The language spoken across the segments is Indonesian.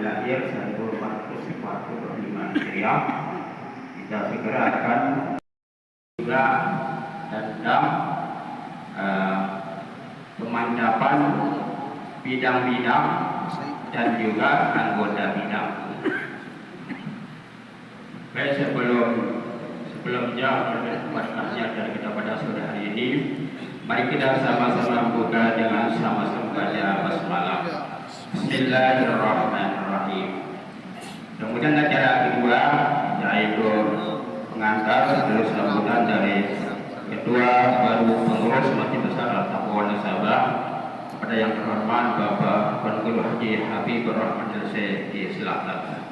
lahir 1445 Hijriah. Kita segera akan juga tentang pemantapan bidang-bidang dan juga anggota bidang. Baik, sebelumnya berkatnya dari kita pada sore hari ini, mari kita sama-sama buka dengan sama-sama baca basmalah. Bismillahirrahmanirrahim. Kemudian acara kedua yaitu pengantar lalu sambutan dari Ketua baru pengurus Masjid Besar Al-Taqwa Nasabah kepada yang terhormat Bapak Tuan Guru Haji Habibur Rahman LC di Selatan.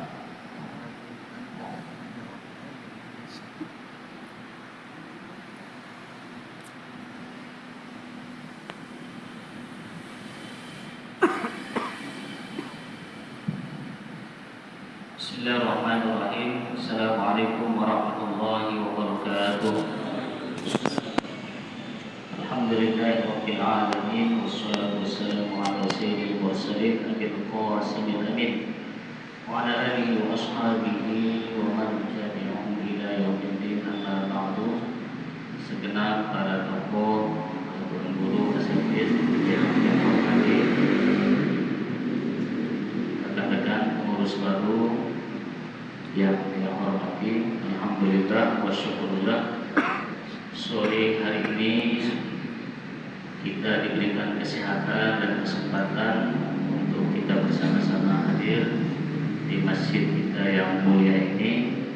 Bismillahirrahmanirrahim. Assalamualaikum warahmatullahi wabarakatuh. Alhamdulillahirabbil alamin wassalatu wassalamu ala sayyidil mursalin Abil Qasimil Amin wa ala alihi wa ashabihi wa man tabi'ahum ila yaumiddin, amma ba'du. Segenap para tokoh, guru-guru asatidz yang hormati, rekan-rekan pengurus baru yang saya hormati, alhamdulillah wa syukurillah, sore hari ini kita diberikan kesehatan dan kesempatan untuk kita bersama-sama hadir di masjid kita yang mulia ini.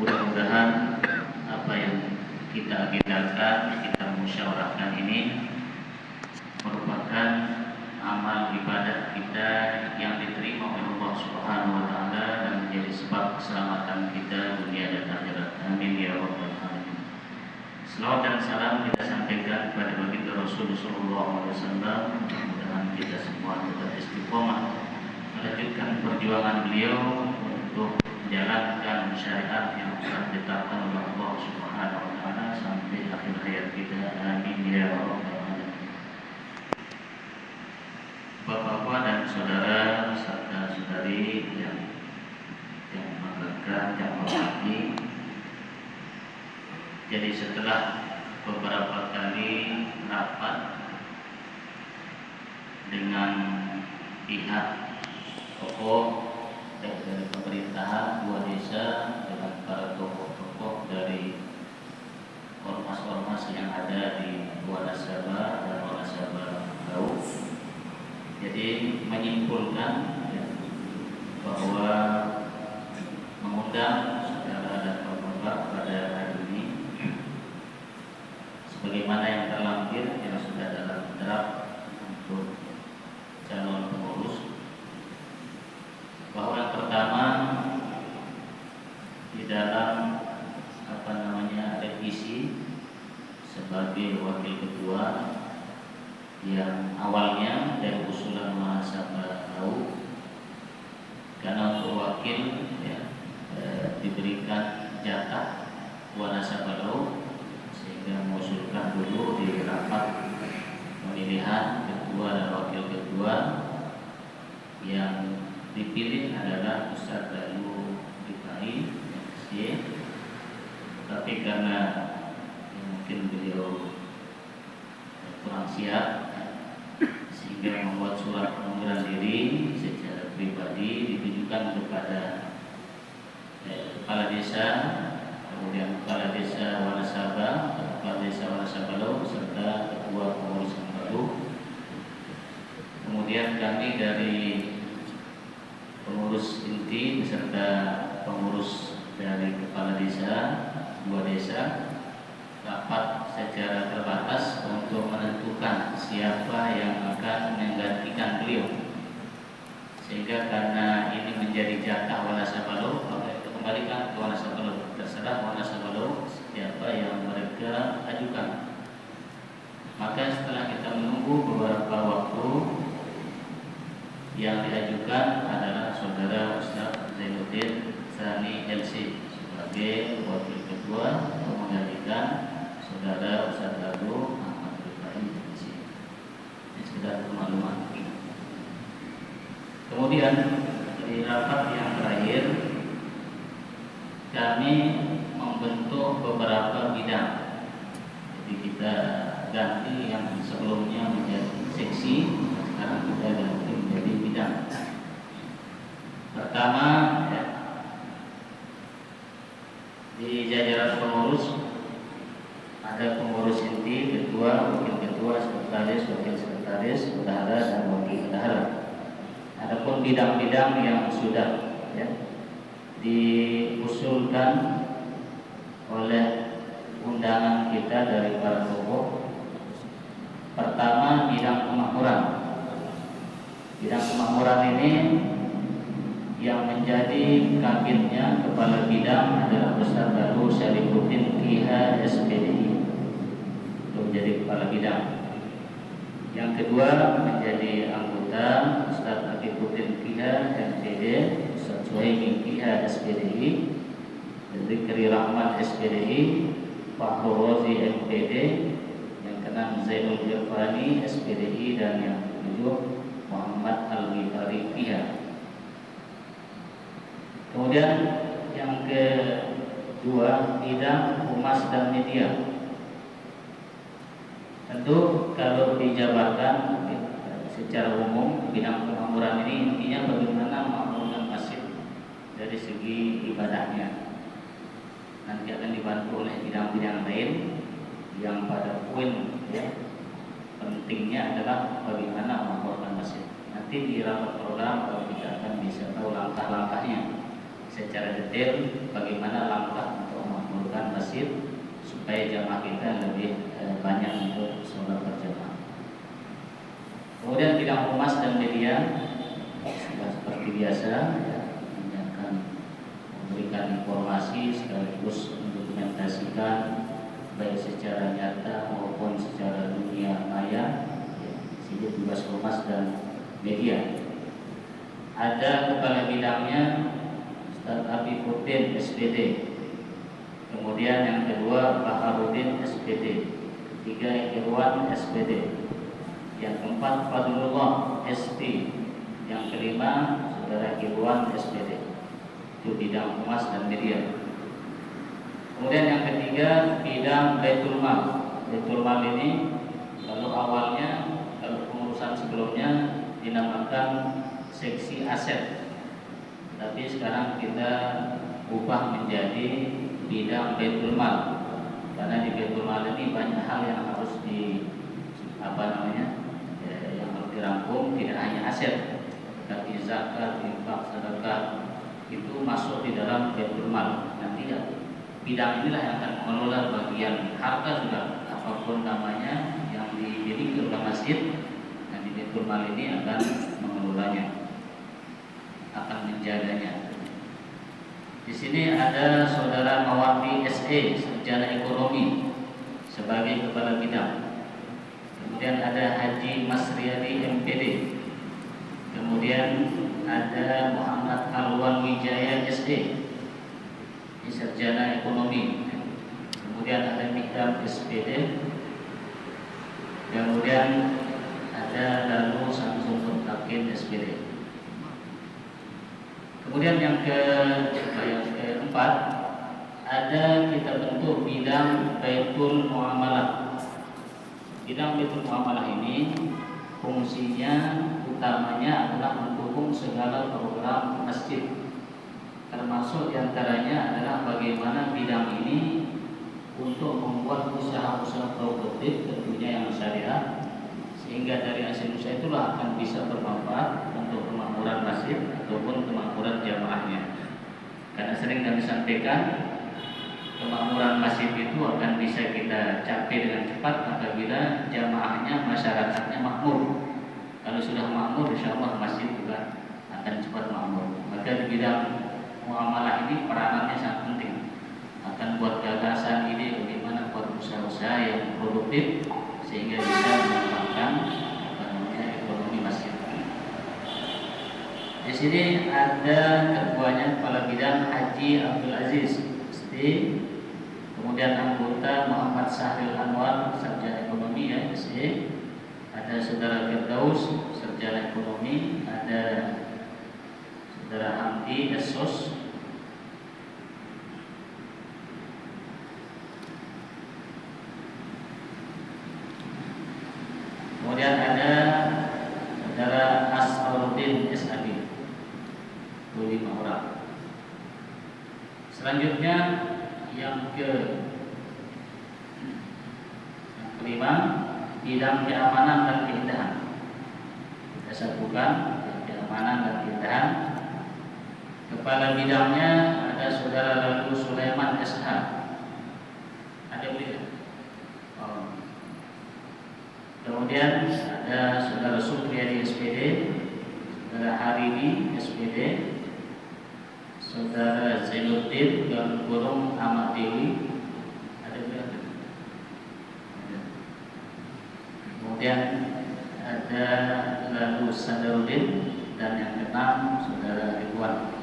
Mudah-mudahan apa yang kita agendakan, kita musyawarahkan ini merupakan amal ibadah kita yang diterima oleh Allah Subhanahu wa taala dan menjadi sebab keselamatan kita dunia dan akhirat. Amin ya rabbal alamin. Selawat dan salam kita sampaikan kepada baginda Rasulullah SAW. Mudah-mudahan kita semua tetap istiqomah melanjutkan perjuangan beliau untuk menjalankan syariat yang telah ditetapkan oleh Allah Subhanahu wa taala sampai akhir hayat kita. Amin ya rabbal alamin. Bapak-bapak dan saudara serta saudari yang banggakan, yang hormati. Jadi setelah beberapa kali rapat dengan pihak tokoh dari pemerintahan dua desa, dengan para tokoh-tokoh dari ormas-ormas yang ada di Wanasaba dan Wanasaba Laut, jadi menyimpulkan bahwa mengundang saudara dan bapak pada hari ini sebagaimana yang terlampir yang sudah dalam draft untuk calon pengurus, bahwa yang pertama di dalam revisi sebagai wakil ketua yang awalnya dari usulan Mahasiswa Laut, karena untuk wakil diberikan jatah Wanasaba Laut, sehingga mengusulkan dulu di rapat pemilihan ketua dan wakil ketua yang dipilih adalah Ustaz Dalu Rifai, tapi karena mungkin beliau kurang siap sehingga membuat surat pengunduran diri secara pribadi ditujukan kepada kepala desa, kemudian kepala desa Wanasaba, kepala desa Wanasaba Laut, serta ketua pengurus yang baru. Kemudian kami dari pengurus inti beserta pengurus dari kepala desa dua desa rapat secara terbatas untuk menentukan siapa yang akan menggantikan beliau, sehingga karena ini menjadi jatah Wanasaba Laut, maka itu kembalikan ke Wanasaba Laut, terserah Wanasaba Laut siapa yang mereka ajukan. Maka setelah kita menunggu beberapa waktu, yang diajukan adalah saudara Ustaz Zainuddin Sani LC sebagai wakil ketua untuk menggantikan saudara Ustaz Dalu Ahmad Rifai di sini. Ini sudah bermaklumat. Kemudian di di rapat yang terakhir kami membentuk beberapa bidang. Jadi kita ganti yang sebelumnya menjadi seksi, sekarang kita ganti menjadi bidang. Pertama, di jajaran pengurus ada pengurus inti, ketua, wakil ketua, sekretaris, wakil sekretaris, bendahara dan wakil bendahara. Adapun bidang-bidang yang sudah diusulkan oleh undangan kita dari para tokoh. Pertama, bidang kemakmuran. Bidang kemakmuran ini yang menjadi kabinnya kepala bidang adalah Ustaz Baru Syarifuddin KH SPDI, untuk menjadi kepala bidang. Yang kedua menjadi anggota Ustaz Afifuddin KH MPD, Ustaz Suhaimi KH SPDI, Zikri Rahman SPDI, Pak Rozi MPD, yang keenam Zainul Jafani SPDI, dan yang ketujuh Muhammad Al-Ghifari KH. Kemudian yang kedua, bidang humas dan media. Tentu kalau dijabarkan secara umum, bidang kemakmuran ini intinya bagaimana memakmurkan masjid dari segi ibadahnya. Nanti akan dibantu oleh bidang-bidang lain yang pada poin pentingnya adalah bagaimana memakmurkan masjid. Nanti di rapat program kalau kita akan bisa tahu langkah-langkahnya secara detail, bagaimana langkah untuk memakmurkan masjid supaya jamaah kita lebih banyak untuk sholat berjamaah. Kemudian bidang humas dan media sudah seperti biasa, akan memberikan informasi sekaligus mendokumentasikan baik secara nyata maupun secara dunia maya. Sini tugas humas dan media. Ada kepala bidangnya Ustaz Afifuddin SPD. Kemudian yang kedua Baharudin SPD. Ketiga Irwan SPD. Yang keempat Fadlullah ST. Yang kelima Saudara Irwan SPD. Itu bidang humas dan media. Kemudian yang ketiga bidang Baitul Mal. Baitul Mal ini kalau awalnya, kalau pengurusan sebelumnya dinamakan seksi aset, tapi sekarang kita ubah menjadi bidang Baitul Mal, karena di Baitul Mal ini banyak hal yang harus yang harus dirangkum, tidak hanya aset, tapi zakat, infak, sedekah itu masuk di dalam Baitul Mal. Nanti bidang inilah yang akan mengelola bagian harta juga, apapun namanya yang dimiliki oleh masjid, dan di Baitul Mal ini akan mengelolanya, akan menjaganya. Di sini ada Saudara Mawafi SE, Sarjana Ekonomi, sebagai kepala bidang. Kemudian ada Haji Masriyadi MPD. Kemudian ada Muhammad Alwan Wijaya SE, ini Sarjana Ekonomi. Kemudian ada Mikdam SPD. Kemudian ada Lalu Samsul Mutakin SPD. Kemudian yang keempat, ada kita bentuk bidang Baitul Muamalah. Bidang Baitul Muamalah ini fungsinya utamanya adalah mendukung segala program masjid, termasuk diantaranya adalah bagaimana bidang ini untuk membuat usaha-usaha produktif tentunya yang syariah, sehingga dari hasil usaha itulah akan bisa bermanfaat untuk kemakmuran masjid ataupun kemakmuran jamaahnya. Karena sering kami sampaikan, kemakmuran masjid itu akan bisa kita capai dengan cepat apabila jamaahnya, masyarakatnya makmur. Kalau sudah makmur, insya Allah masjid juga akan cepat makmur. Maka di bidang muamalah ini peranannya sangat penting. Akan buat gagasan ide bagaimana buat usaha-usaha yang produktif sehingga bisa mengembangkan ekonomi masjid. Di sini ada ketuanya kepala bidang Haji Abdul Aziz ST, kemudian anggota Muhammad Sahril Anwar, Sarjana Ekonomi SE, ada Saudara Firdaus, Sarjana Ekonomi, ada Saudara Hamdi Esos. Kemudian ada saudara Asrarudin SAD, 25 orang. Selanjutnya yang kelima, bidang keamanan dan keindahan. Kita satukan keamanan dan keindahan. Kepala bidangnya ada saudara Lalu Sulaiman SH. Ada beliau. Kemudian ada saudara Supriyadi SPD, saudara Haribi SPD, saudara Zainuddin dan Burung Ahmad Dewi. Ada beliau. Kemudian ada Lalu Sadarudin dan yang keenam saudara Ridwan.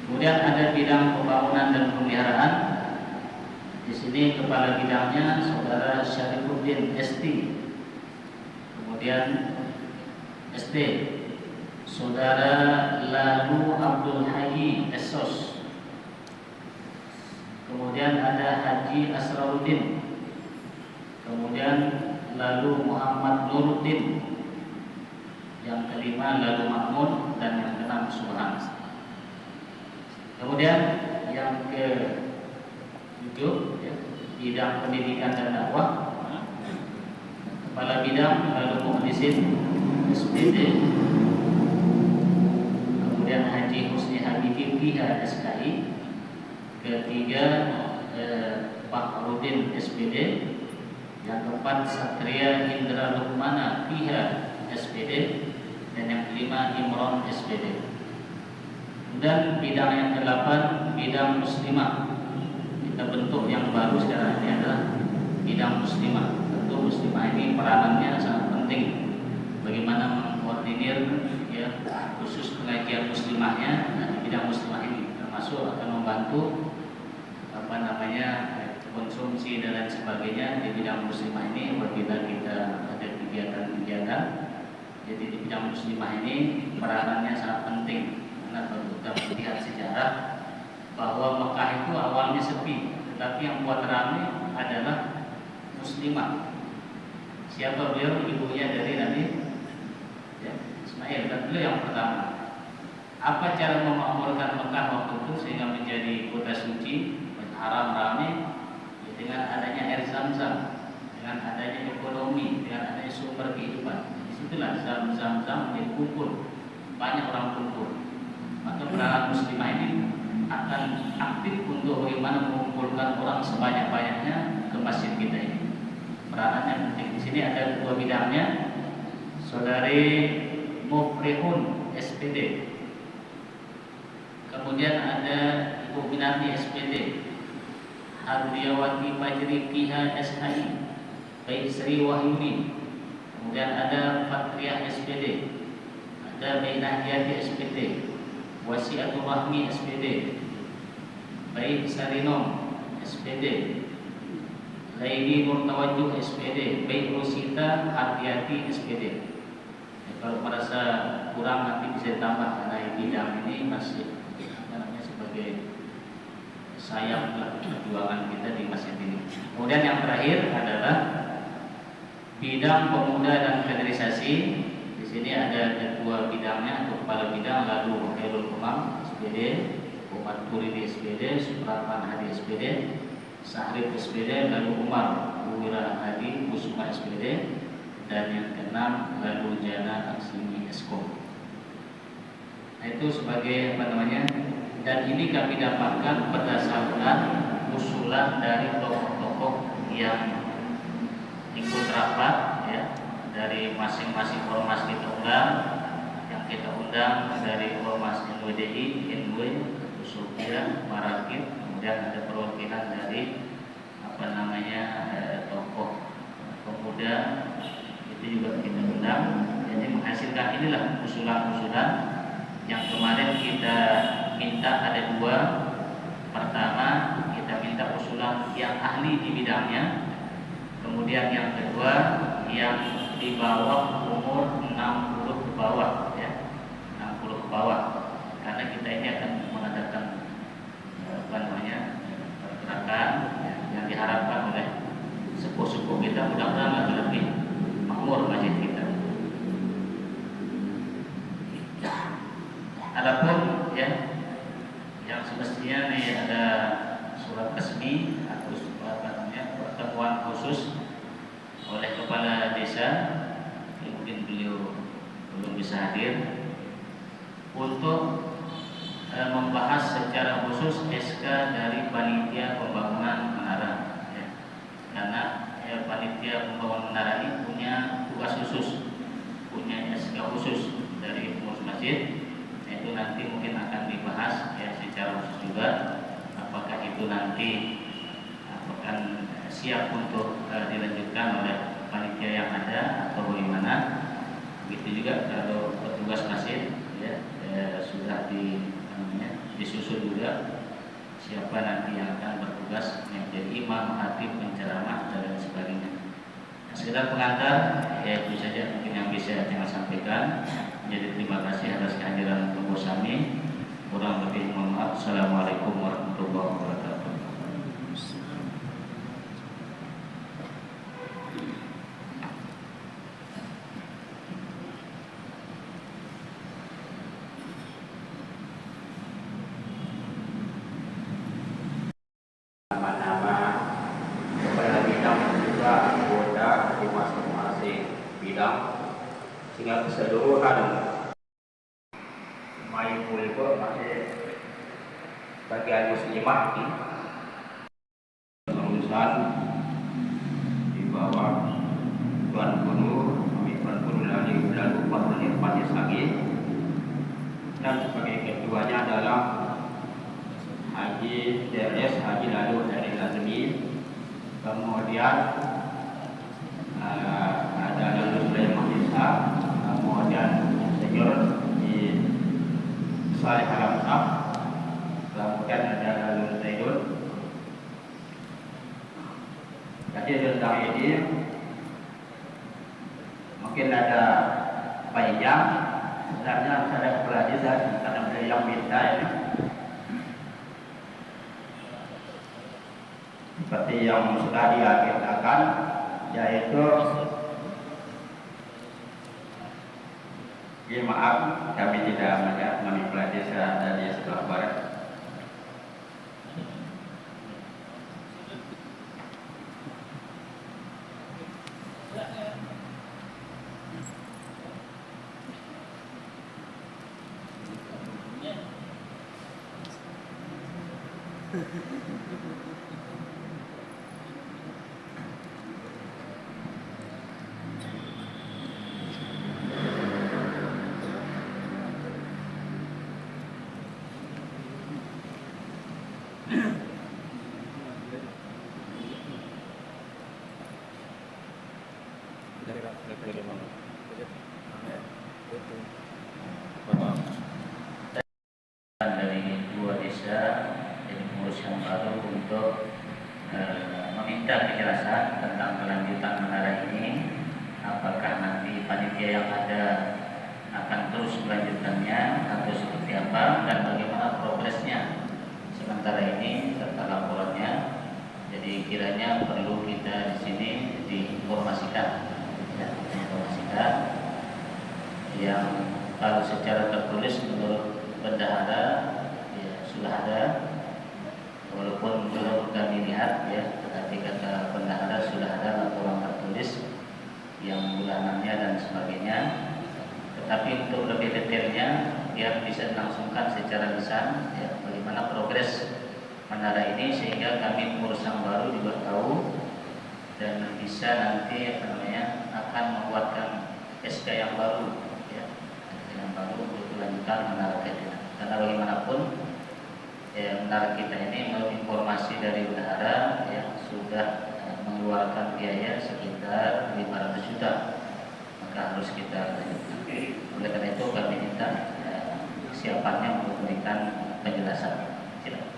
Kemudian ada bidang pembangunan dan pemeliharaan. Di sini kepala bidangnya saudara Syarifuddin ST. Kemudian ST saudara Lalu Abdul Hayy Esos. Kemudian ada Haji Asrarudin. Kemudian Lalu Muhammad Nuruddin. Yang kelima Lalu Mahmud dan yang keenam Subhan. Kemudian yang ke-7 ya, bidang pendidikan dan dakwah. Kepala bidang Lalu Muhlisin SPD. Kemudian Haji Husni Habibi PH SKI. Ketiga Fakhruddin SPD. Yang keempat Satria Indra Lukmana PH SPD. Dan yang kelima Imron SPD. Dan bidang yang ke-8 bidang muslimah. Kita bentuk yang baru sekarang ini adalah bidang muslimah. Tentu muslimah ini peranannya sangat penting. Bagaimana mengkoordinir ya khusus pengajian muslimahnya. Nah, di bidang muslimah ini termasuk akan membantu konsumsi dan lain sebagainya di bidang muslimah ini apabila kita ada kegiatan-kegiatan. Jadi di bidang muslimah ini peranannya sangat penting. Karena kalau kita melihat sejarah bahwa Mekah itu awalnya sepi, tetapi yang buat ramai adalah muslimah. Siapa beliau? Ibunya dari Nabi ya, Ismail, dan beliau yang pertama. Apa cara memakmurkan Mekah waktu itu sehingga menjadi kota suci, haram ramai? Ya, dengan adanya air Zam-Zam, dengan adanya ekonomi, dengan adanya sumber kehidupan. Disitulah Zam-Zam menjadi kumpul, banyak orang kumpul. Maka peranan muslimah ini akan aktif untuk bagaimana mengumpulkan orang sebanyak-banyaknya ke masjid kita ini. Peranannya penting. Di sini ada dua bidangnya, saudari Mufrihun SPD. Kemudian ada Ibu Minarti SPD, Hardiyawati Fajri Piha SHI, Baik Sri Wahyuni. Kemudian ada Fatriah SPD, ada Bainahyati SPD, Wasiatul Rahmi SPD, Baik Sarinom SPD, Laini Nurtawajuh SPD, Baik Rosita Hardiyati SPD. Ya, kalau merasa kurang nanti bisa ditambah karena bidang ini masih sebagai sayap perjuangan kita di masjid ini. Kemudian yang terakhir adalah bidang pemuda dan kaderisasi. Di sini ada dua bidangnya, kepala bidang lalu Khairul Umam SPD, Umat Kuridi SPD, Supratan Hadi SPD, Sahrif SPD, lalu Umar Uwira Hadi Kusuma SPD, dan yang keenam lalu Jana Aksimi Eskom. Nah, itu sebagai dan ini kami dapatkan berdasarkan usulan dari tokoh-tokoh yang ikut rapat ya, dari masing-masing ormas kita undang, yang kita undang dari ormas NWDI, NW, Usulnya, Marakit, kemudian ada perwakilan dari tokoh pemuda itu juga kita undang. Jadi menghasilkan inilah usulan-usulan yang kemarin kita minta ada dua. Pertama kita minta usulan yang ahli di bidangnya. Kemudian yang kedua yang di bawah umur 60 ke bawah ya, 60 ke bawah. kita ini akan mengadakan pergerakan yang diharapkan oleh sepuh-sepuh kita, mudah-mudahan lebih makmur masjid kita. Adapun ya yang semestinya nih ada surat resmi atau pertemuan khusus oleh kepala desa, mungkin beliau belum bisa hadir untuk membahas secara khusus SK dari panitia pembangunan menara ya. Karena panitia pembangunan menara ini punya tugas khusus, punya SK khusus dari pengurus masjid. Itu nanti mungkin akan dibahas ya secara khusus juga, apakah itu nanti akan siap untuk dilanjutkan oleh panitia yang ada atau bagaimana. Begitu juga kalau petugas masjid ya sudah disusun juga siapa nanti yang akan bertugas menjadi imam, khatib, penceramah dan lain sebagainya. Sekedar pengantar ya, itu saja mungkin yang bisa saya sampaikan. Jadi terima kasih atas kehadiran pengurus kami. Kurang lebih mohon maaf. Assalamualaikum warahmatullahi wabarakatuh. Nama-nama kepala bidang juga anggota di masing-masing bidang, sehingga keseluruhan Maipul itu masih bagian muslimah urusan di bawah Tuan Guru, Tuan Guru lalu Pak Irfan Yasagi, dan sebagai ketuanya adalah Haji DRS Haji Lalu dari Lazmi. Kemudian ada Lalu Sulaiman Isa, kemudian senior di Saleh Alamsah, kemudian ada Lalu Zaidun. Jadi tentang ini mungkin ada panjang, sebenarnya saya pelajari karena beliau yang minta ini. Seperti yang sudah diagendakan, yaitu maaf kami tidak melihat manipulasi desa dari sebelah barat. Dari dua desa jadi pengurus yang baru untuk meminta kejelasan tentang kelanjutan menara ini, apakah nanti panitia yang ada akan terus melanjutkannya atau seperti apa dan bagaimana progresnya sementara ini serta laporannya. Jadi kiranya perlu kita di sini diinformasikan ya, yang kalau secara tertulis menurut bendahara ya sudah ada, walaupun belum kami lihat ya, tetapi kata bendahara sudah ada laporan tertulis yang bulanannya dan sebagainya. Tetapi untuk lebih detailnya yang bisa dilangsungkan secara lisan ya, bagaimana progres menara ini sehingga kami pengurus yang baru juga tahu dan bisa nanti akan membuatkan SK yang baru ya, yang baru untuk kelanjutan menara kita. Karena bagaimanapun ya, menara kita ini menurut informasi dari bendahara ya sudah mengeluarkan biaya sekitar 500 juta, maka harus kita lanjutkan. Oleh karena itu kami minta kesiapannya untuk memberikan penjelasan. Silakan.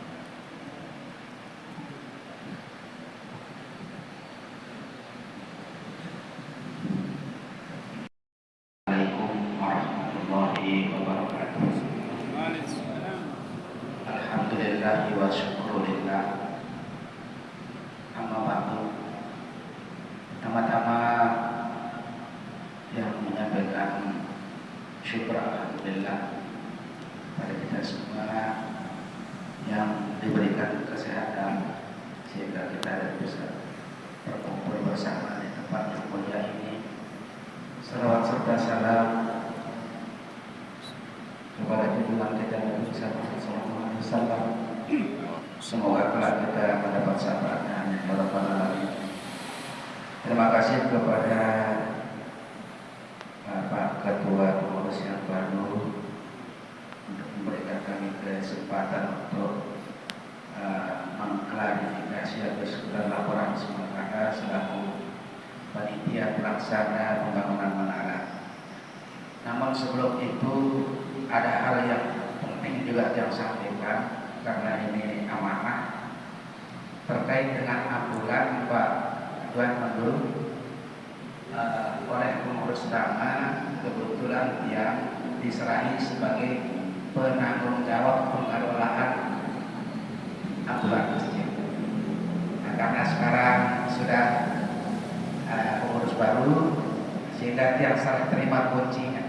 Assalamualaikum warahmatullahi wabarakatuh. Alhamdulillah wa syukurillah. Amma ba'du. Pertama-tama yang menyampaikan syukur alhamdulillah pada kita semua yang diberikan kesehatan sehingga kita bisa berkumpul bersama di tempat yang mulia ini. Salawat serta salam kepada junjungan kita Nabi sallallahu alaihi wasallam. Semoga kelak kita mendapat syafaatnya ya rabbal alamin. Terima kasih kepada Bapak Ketua Pengurus yang baru untuk memberikan kami kesempatan untuk mengklarifikasi atau sekedar laporan sementara selaku panitia pelaksana pembangunan menara. Namun sebelum itu ada hal yang penting juga yang saya sampaikan karena ini amanah terkait dengan ambulan Pak Tuan Menlu oleh pengurus lama kebetulan yang diserahi sebagai penanggung jawab pengelolaan ambulan masjid. Nah, karena sekarang sudah pengurus baru sehingga yang serah terima kuncinya.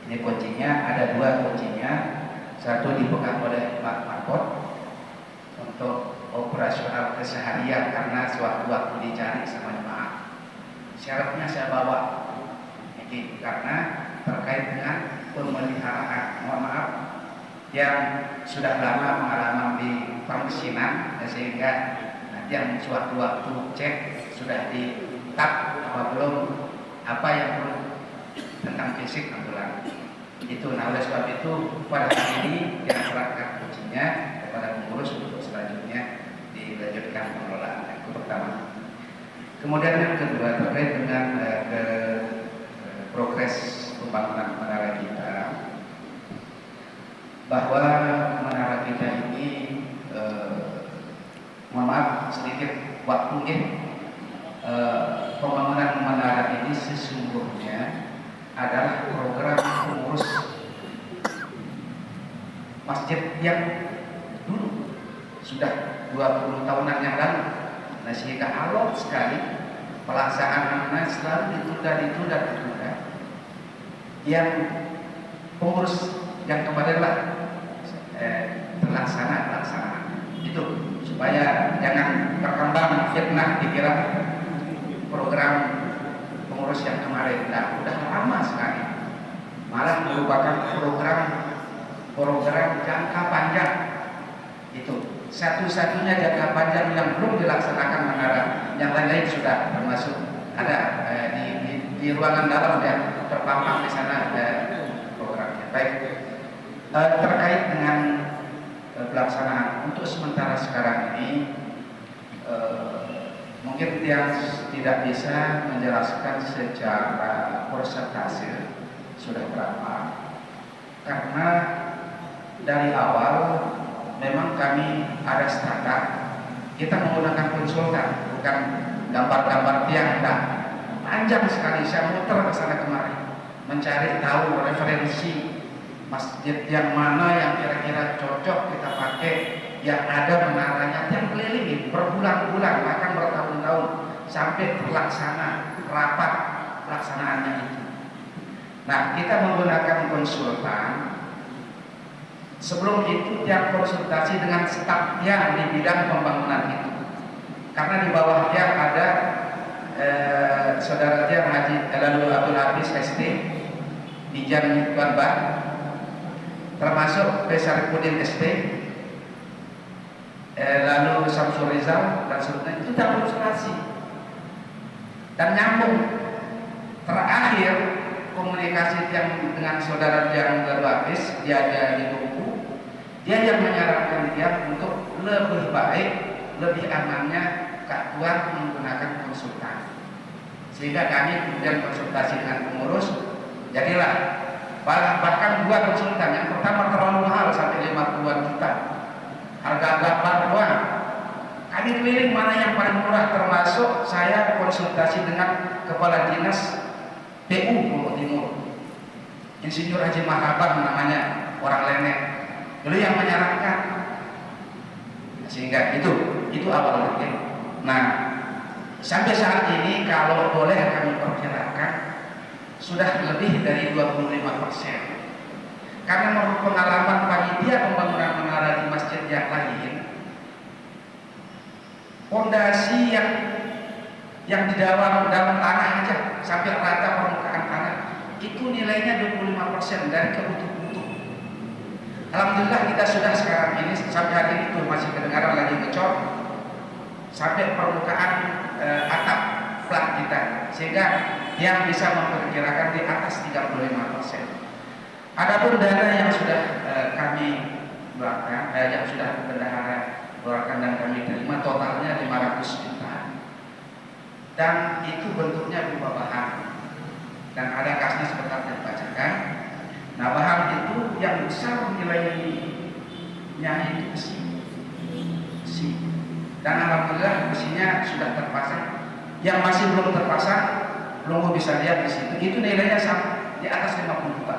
Ini kuncinya ada dua kuncinya, satu dipegang oleh Pak Markot untuk operasional keseharian karena sewaktu-waktu dicari sama jemaah. Syaratnya saya bawa ini karena terkait dengan pemeliharaan. Mohon maaf yang sudah lama pengalaman di permesinan sehingga nanti yang sewaktu-waktu cek sudah di tap apa belum apa yang perlu tentang fisik ambulan itu. Nah oleh sebab itu pada hari ini yang serahkan kuncinya kepada pengurus untuk selanjutnya dilanjutkan pengelolaan. Itu pertama. Kemudian yang kedua terkait dengan progres pembangunan menara kita, bahwa menara kita ini mohon maaf sedikit waktu pembangunan menara ini sesungguhnya adalah program pengurus masjid yang dulu sudah 20 tahunan yang lalu. Nah sehingga alot sekali pelaksanaannya selalu ditunda. Yang pengurus yang kemarin lah terlaksana itu supaya jangan berkembang fitnah dikira program pengurus yang kemarin. Nah, udah lama sekali, malah merupakan program jangka panjang. Itu satu-satunya jangka panjang yang belum dilaksanakan menara. Yang lain-lain sudah termasuk ada di ruangan dalam ya terpampang di sana programnya. Baik, terkait dengan pelaksanaan untuk sementara sekarang ini mungkin yang tidak bisa menjelaskan secara persentase sudah berapa, karena dari awal memang kami ada standar, kita menggunakan konsultan bukan gambar-gambar tiang. Nah, panjang sekali saya muter ke sana kemari mencari tahu referensi masjid yang mana yang kira-kira cocok kita pakai, yang ada menaranya, yang keliling berbulan-bulan bahkan bertahun-tahun sampai terlaksana rapat pelaksanaannya itu. Nah kita menggunakan konsultan. Sebelum itu tiap konsultasi dengan stafnya di bidang pembangunan itu, karena di bawahnya ada saudara dia Haji Elalu Abdul Hafiz ST Dijan Banbar, termasuk Besaripudin ST, lalu Samsul Rizal dan seterusnya. Itu demonstrasi dan nyambung. Terakhir komunikasi yang dengan saudara yang Hafiz, dia ada di buku, dia yang menyarankan dia untuk lebih baik, lebih amannya Kak Tuan menggunakan konsultan. Sehingga kami kemudian konsultasi dengan pengurus, jadilah bahkan dua konsultan. Yang pertama terlalu mahal sampai 50-an juta, harga gambar doang. Kami keliling mana yang paling murah, termasuk saya konsultasi dengan kepala dinas PU Pulau Timur, Insinyur Haji Mahaban namanya, orang Lenek. Beliau yang menyarankan Sehingga itu awalnya. Nah, sampai saat ini kalau boleh kami perkirakan sudah lebih dari 25%. Karena menurut pengalaman panitia pembangunan menara di masjid yang lain, fondasi yang di dalam tanah aja sampai rata permukaan tanah itu nilainya 25% dari kebutuhan. Alhamdulillah kita sudah sekarang ini sampai hari itu masih kedengaran lagi ngecor sampai permukaan atap flat kita, sehingga yang bisa memperkirakan di atas 35%. Adapun dana yang sudah kami keluarkan, yang sudah bendahara keluarkan dan kami terima totalnya 500 juta, dan itu bentuknya berupa bahan dan ada kasnya sebentar yang dibacakan. Nah, bahan itu yang besar nilainya itu besi. Dan alhamdulillah besinya sudah terpasang. Yang masih belum terpasang, belum bisa lihat di situ. Itu nilainya di atas 50 juta.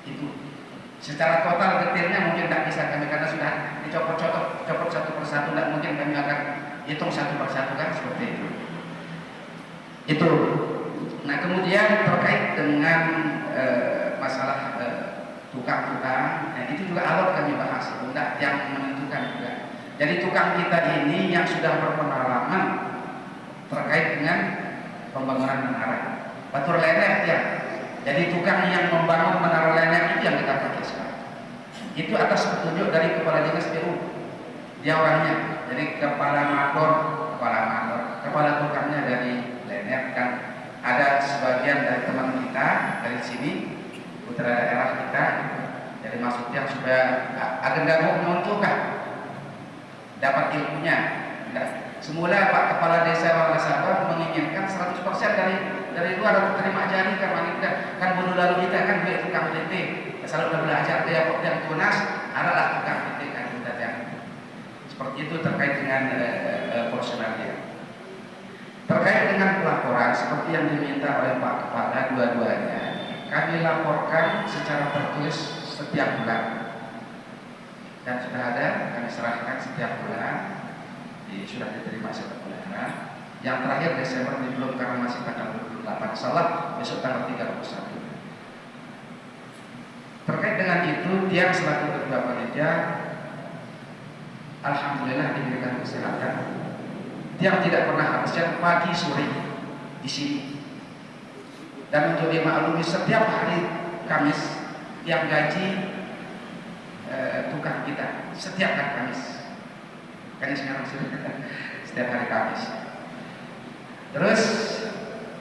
Itu secara total detailnya mungkin tidak bisa kami karena sudah dicopot satu persatu, tidak mungkin kami akan hitung satu persatu kan seperti itu. Itu. Nah, kemudian terkait dengan masalah tukang-tukang, nah itu juga alot kami bahas, tidak yang menentukan juga. Jadi tukang kita ini yang sudah berpengalaman terkait dengan pembangunan menara, batur lenek ya. Jadi tukang yang membangun menara lenek itu yang kita pakai sekarang. Itu atas petunjuk dari kepala dinas PU, dia orangnya. Jadi kepala tukangnya dari lenek, dan ada sebagian dari teman kita dari sini, putra daerah kita. Jadi maksudnya supaya agenda untuk dapat ilmunya. Semula Pak Kepala Desa Wangasaba menginginkan 100% dari luar atau terima jari kan bunuh lalu kita kan dia tukang PT selalu belajar dia yang tunas adalah tukang PT kan kita yang seperti itu terkait dengan personalnya. Terkait dengan pelaporan seperti yang diminta oleh Pak Kepala dua-duanya, kami laporkan secara tertulis setiap bulan dan sudah ada kami serahkan setiap bulan. Sudah diterima setiap bulan. Yang terakhir Desember ini belum karena masih tanggal 28, salah besok tanggal 31. Terkait dengan itu, tiang selaku ketua panitia alhamdulillah diberikan kesehatan. Tiang tidak pernah absen pagi sore di sini. Dan untuk dimaklumi setiap hari Kamis tiang gaji tukang kita setiap hari Kamis. Kan sekarang setiap hari Kamis. Terus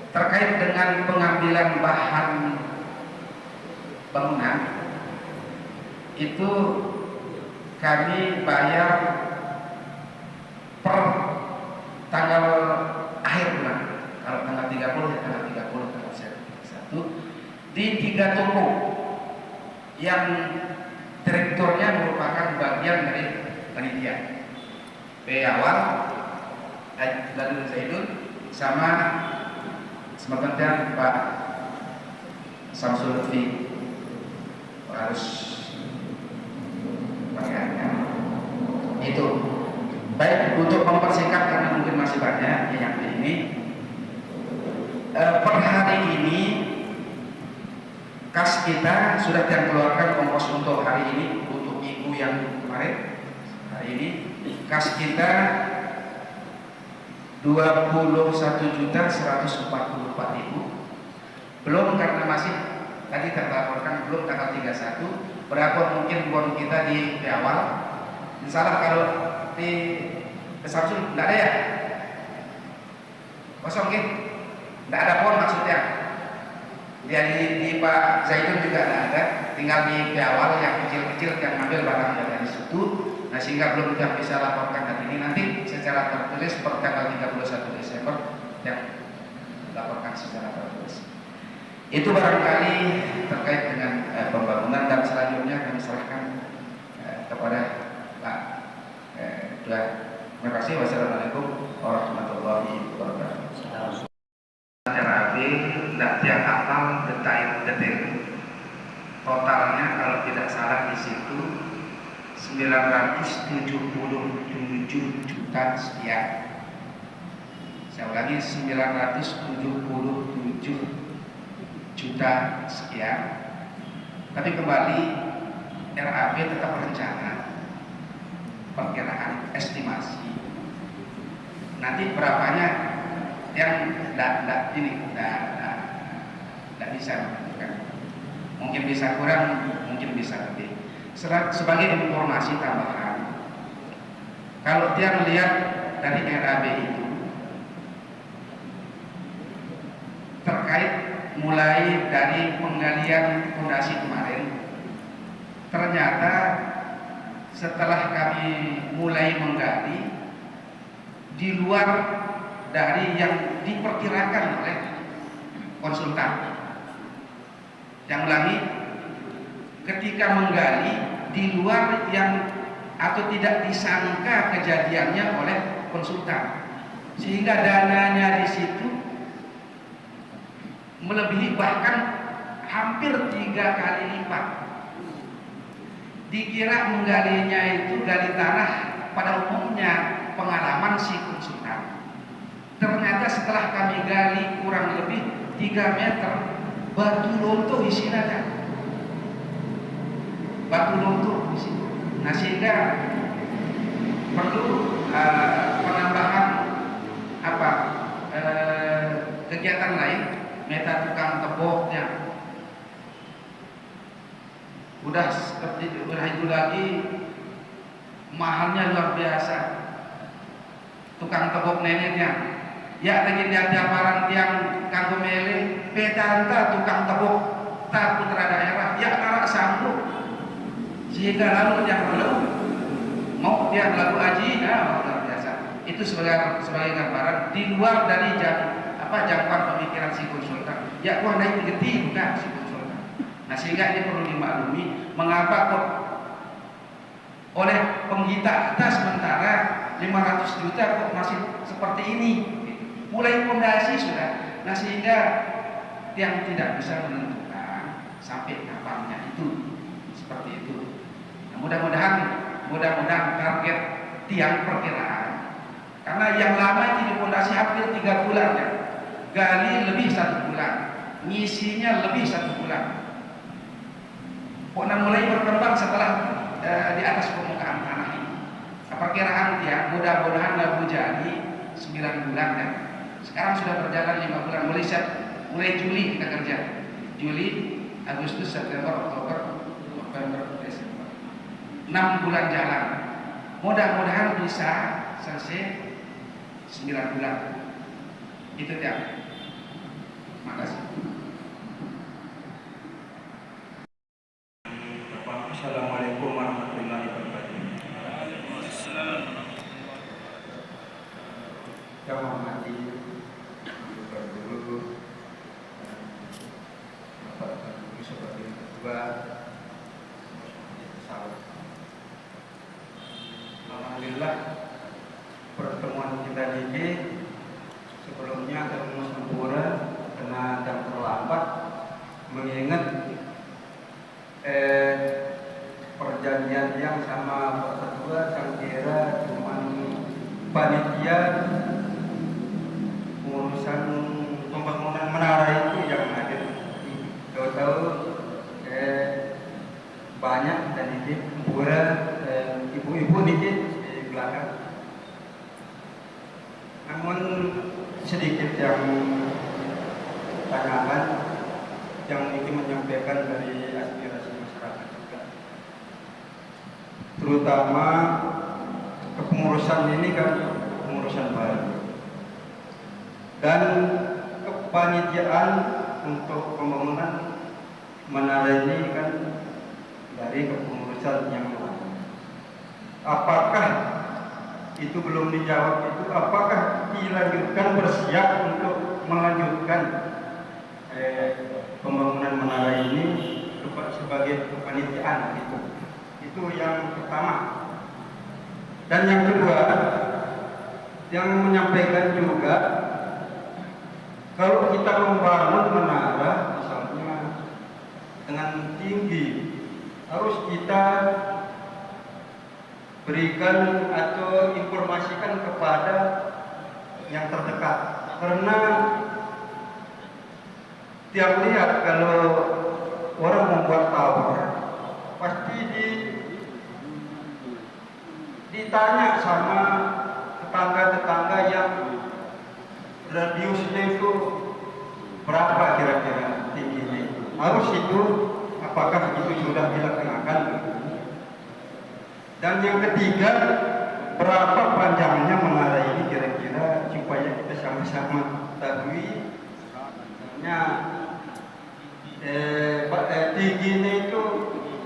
terkait dengan pengambilan bahan bangunan itu kami bayar per tanggal akhir bulan. Kalau tanggal 30 ya tanggal 30 tanggal 1 di 3 toko yang direkturnya merupakan bagian dari panitia. Awal lalu Zaidun sama sebentar Pak Samsul Lutfi harus bayarnya itu baik untuk mempersingkat karena mungkin masih banyak yang ini per hari ini kas kita sudah dikeluarkan ongkos untuk hari ini untuk minggu yang kemarin. Hari ini kas kita 21.144.000, belum karena masih tadi terlaporkan belum tanggal 31 berapa mungkin bon kita di awal. Insyaallah kalau di Samsul tidak ada ya kosong gitu, tidak ada bon maksudnya dia di Pak Zaidun juga tidak ada, tinggal di awal yang kecil-kecil yang ambil barang dari situ. Nah, sehingga belum kita bisa laporkan hari ini, nanti secara tertulis per tanggal 31 Desember yang laporkan secara tertulis. Itu barangkali terkait dengan pembangunan, dan selanjutnya kami serahkan kepada Pak Ketua. Terima kasih. Wassalamualaikum warahmatullahi wabarakatuh. Terapi tidak tiap hafal detail totalnya kalau tidak salah di situ 977 juta sekian. Saya ulangi, 977 juta sekian. Tapi kembali, RAB tetap berencana, perkiraan, estimasi. Nanti berapanya yang tidak bisa menentukan. Mungkin bisa kurang, mungkin bisa lebih. Sebagai informasi tambahan, kalau dia melihat dari RAB itu terkait mulai dari penggalian fondasi kemarin, ternyata setelah kami mulai menggali di luar dari yang diperkirakan oleh konsultan. Yang ulangi, ketika menggali di luar yang atau tidak disangka kejadiannya oleh konsultan, sehingga dananya di situ melebihi, bahkan hampir 3 kali lipat. Dikira menggalinya itu gali tanah pada umumnya pengalaman si konsultan. Ternyata setelah kami gali kurang lebih 3 meter, batu lonto isinya kan. Batu lonto di situ. Nah, sehingga perlu penambahan kegiatan lain, meta tukang teboknya. Udah itu lagi mahalnya luar biasa. Tukang tebok neneknya. Ya lagi dia barang tiang kanggo mele, petanta tukang tebok tak putra daerah, ya tarak sanggup. Sehingga lalu yang belum mau dia lagu haji, luar biasa. Itu sebagai gambaran di luar dari jangkauan pemikiran si konsultan. Ya gua naik gede bukan si konsultan. Nah, sehingga ini perlu dimaklumi mengapa kok oleh penggita kita sementara 500 juta kok masih seperti ini. Mulai fondasi sudah. Nah, sehingga yang tidak bisa menentukan sampai kapannya itu seperti itu. Nah, mudah-mudahan target tiang perkiraan, karena yang lama itu di fondasi hampir 3 bulan ya, gali lebih 1 bulan, ngisinya lebih 1 bulan. Pokoknya mulai berkembang setelah di atas permukaan tanah ini. Perkiraan tiang mudah-mudahan baru jadi 9 bulan ya. Sekarang sudah berjalan 5 bulan, mulai Juli kita kerja. Juli, Agustus, September, Oktober, November, Desember. 6 bulan jalan. Mudah-mudahan bisa selesai 9 bulan. Itu ya. Makasih. Assalamualaikum warahmatullahi wabarakatuh. Yang menghormati Guru, Bapak Guru sebagai ketua, alhamdulillah pertemuan kita ini sebelumnya ketemu sempurna karena dan terlambat, mengingat perjanjian yang sama Pak Ketua saya kira cuma panitia pengurusan pembangunan menara itu yang hadir. Tahu-tahu banyak dan ini ibu-ibu di belakang. Namun sedikit yang tanggapan yang ingin menyampaikan dari aspirasi masyarakat juga, terutama kepengurusan ini kan pengurusan baru dan kepanitiaan untuk pembangunan menara ini kan dari kepengurusan yang lalu. Apakah itu belum dijawab itu? Apakah dilanjutkan, bersiap untuk melanjutkan pembangunan menara ini sebagai kepanitiaan itu yang pertama. Dan yang kedua, yang menyampaikan juga kalau kita membangun menara misalnya dengan tinggi, harus kita berikan atau informasikan kepada yang terdekat, karena tiap lihat kalau orang membuat tower pasti ditanya sama tetangga-tetangga yang radiusnya itu berapa kira-kira tingginya. Harus itu apakah itu sudah dilaksanakan. Dan yang ketiga, berapa panjangnya menara ini kira-kira supaya kita sama-sama ketahui. Tingginya itu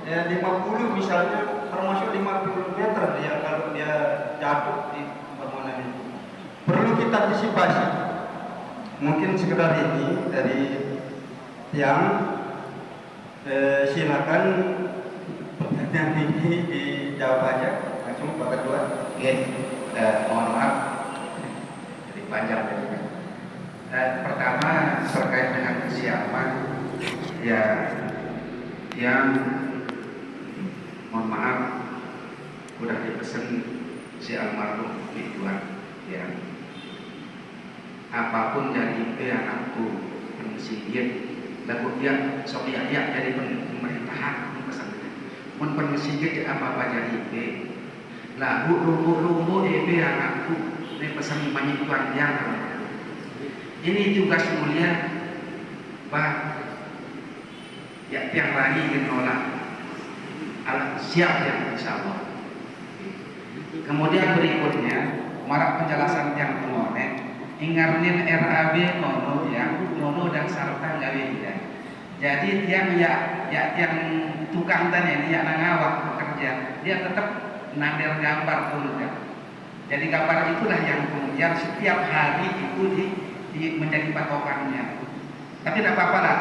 50 misalnya, termasuk 50 meter ya kalau dia jatuh di bangunan itu. Perlu kita antisipasi. Mungkin sekedar ini dari yang silakan pertanyaan ini dijawab aja langsung Pak Ketua. Oke, mohon maaf, jadi panjang tadi. Pertama terkait dengan kesiapan, ya, yang mohon maaf udah dipesan si almarhum Ridwan, ya. Apapun dari anakku pensiun, lalu dia sok ya dari pemerintahan pesannya. Mun pensiun apa jadi lalu lumbu anakku ini pesan banyak tuan yang ini tugas mulia bah ya tiang lagi menolak alat siap yang insya Allah. Kemudian berikutnya marak penjelasan yang pengonek ingarnin RAB nono dan sarta gawe ya. Jadi tiang tiang tukang tadi ya nangawak bekerja dia tetap nander gambar dulu kan. Jadi gambar itulah yang kemudian setiap hari itu menjadi patokannya. Tapi tidak apa-apa lah.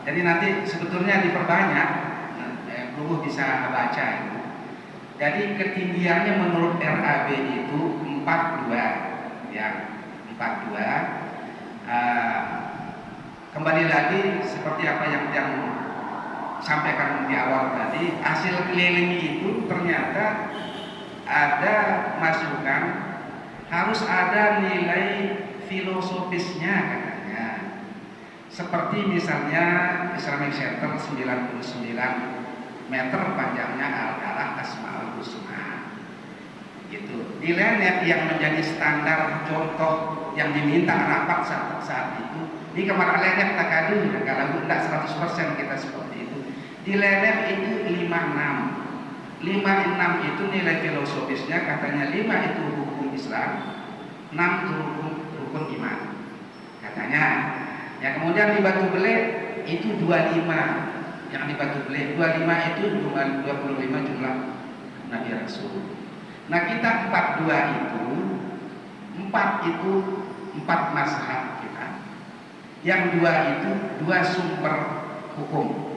Jadi nanti sebetulnya diperbanyak, Luhur bisa baca itu. Jadi ketinggiannya menurut RAB itu 42, ya 42. Kembali lagi seperti apa yang sampaikan di awal tadi, hasil keliling itu ternyata ada masukan harus ada nilai filosofisnya katanya. Seperti misalnya Islamic Center 99 meter panjangnya Al-Kalah Asmaul Husna. Gitu. Nilai yang menjadi standar contoh yang diminta rapat saat itu. Ini kemarin LNF tak kadu, kalau tidak 100% kita seperti itu. Di LNF itu 56. 56 itu nilai filosofisnya katanya 5 itu hukum Islam, 6 itu hukum iman. Katanya. Ya kemudian di Batu Bele itu 25. Yang di Batu Bele 25 itu 25 jumlah Nabi Rasul. Nah kita 42 itu 4 mazhab kita. Yang 2 itu 2 sumber hukum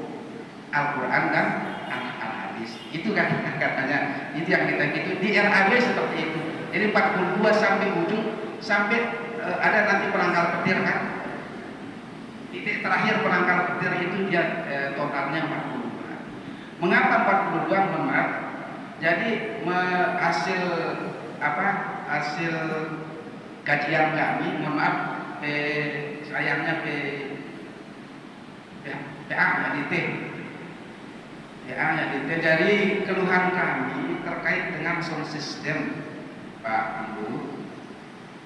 Al-Quran dan Al-Hadis. Itu kan katanya. Itu yang kita gitu di RAB seperti itu. Jadi 42 sampai ujung sampai ada nanti penangkal petir kan. Titik terakhir penangkal petir itu dia totalnya 42. Mengapa 42? Memang jadi hasil kajian kami, mohon maaf, sayangnya PA ya DT. Jadi keluhan kami terkait dengan sound system, Pak Ambu.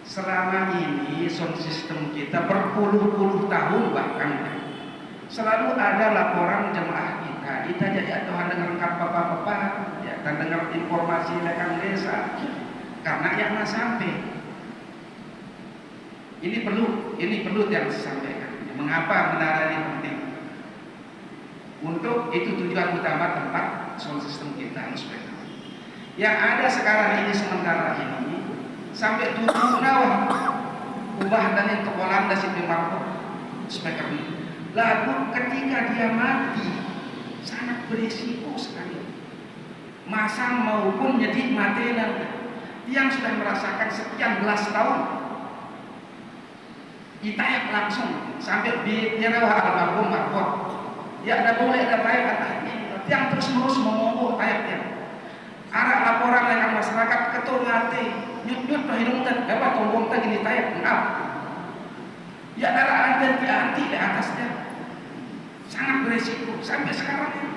Selama ini sound system kita berpuluh-puluh tahun bahkan selalu ada laporan jemaah kita jadi Tuhan dengar apa-apa ya, dan dengar informasi lekan desa karena yang nggak sampai. Ini perlu yang disampaikan. Mengapa menara ini penting? Untuk itu tujuan utama tempat sound system kita inspektor. Yang ada sekarang ini sementara ini sampai 7 nawah ubah dan yang kekolan dan si pemangkuk speaker ini. Lalu ketika dia mati sangat berisiko sekali. Masang maupun jadi material yang sudah merasakan sekian belas tahun. Ditayak langsung sampai di Tiarawa almarhum Marhum. Ya ada boleh ada baik ada yang terus menerus memonggo tayaknya. Arah laporan ketua ngerti nyut-nyut ke hidung tadi apa tombong tadi gini tayap maaf ya darah anti di atasnya sangat beresiko sampai sekarang ini.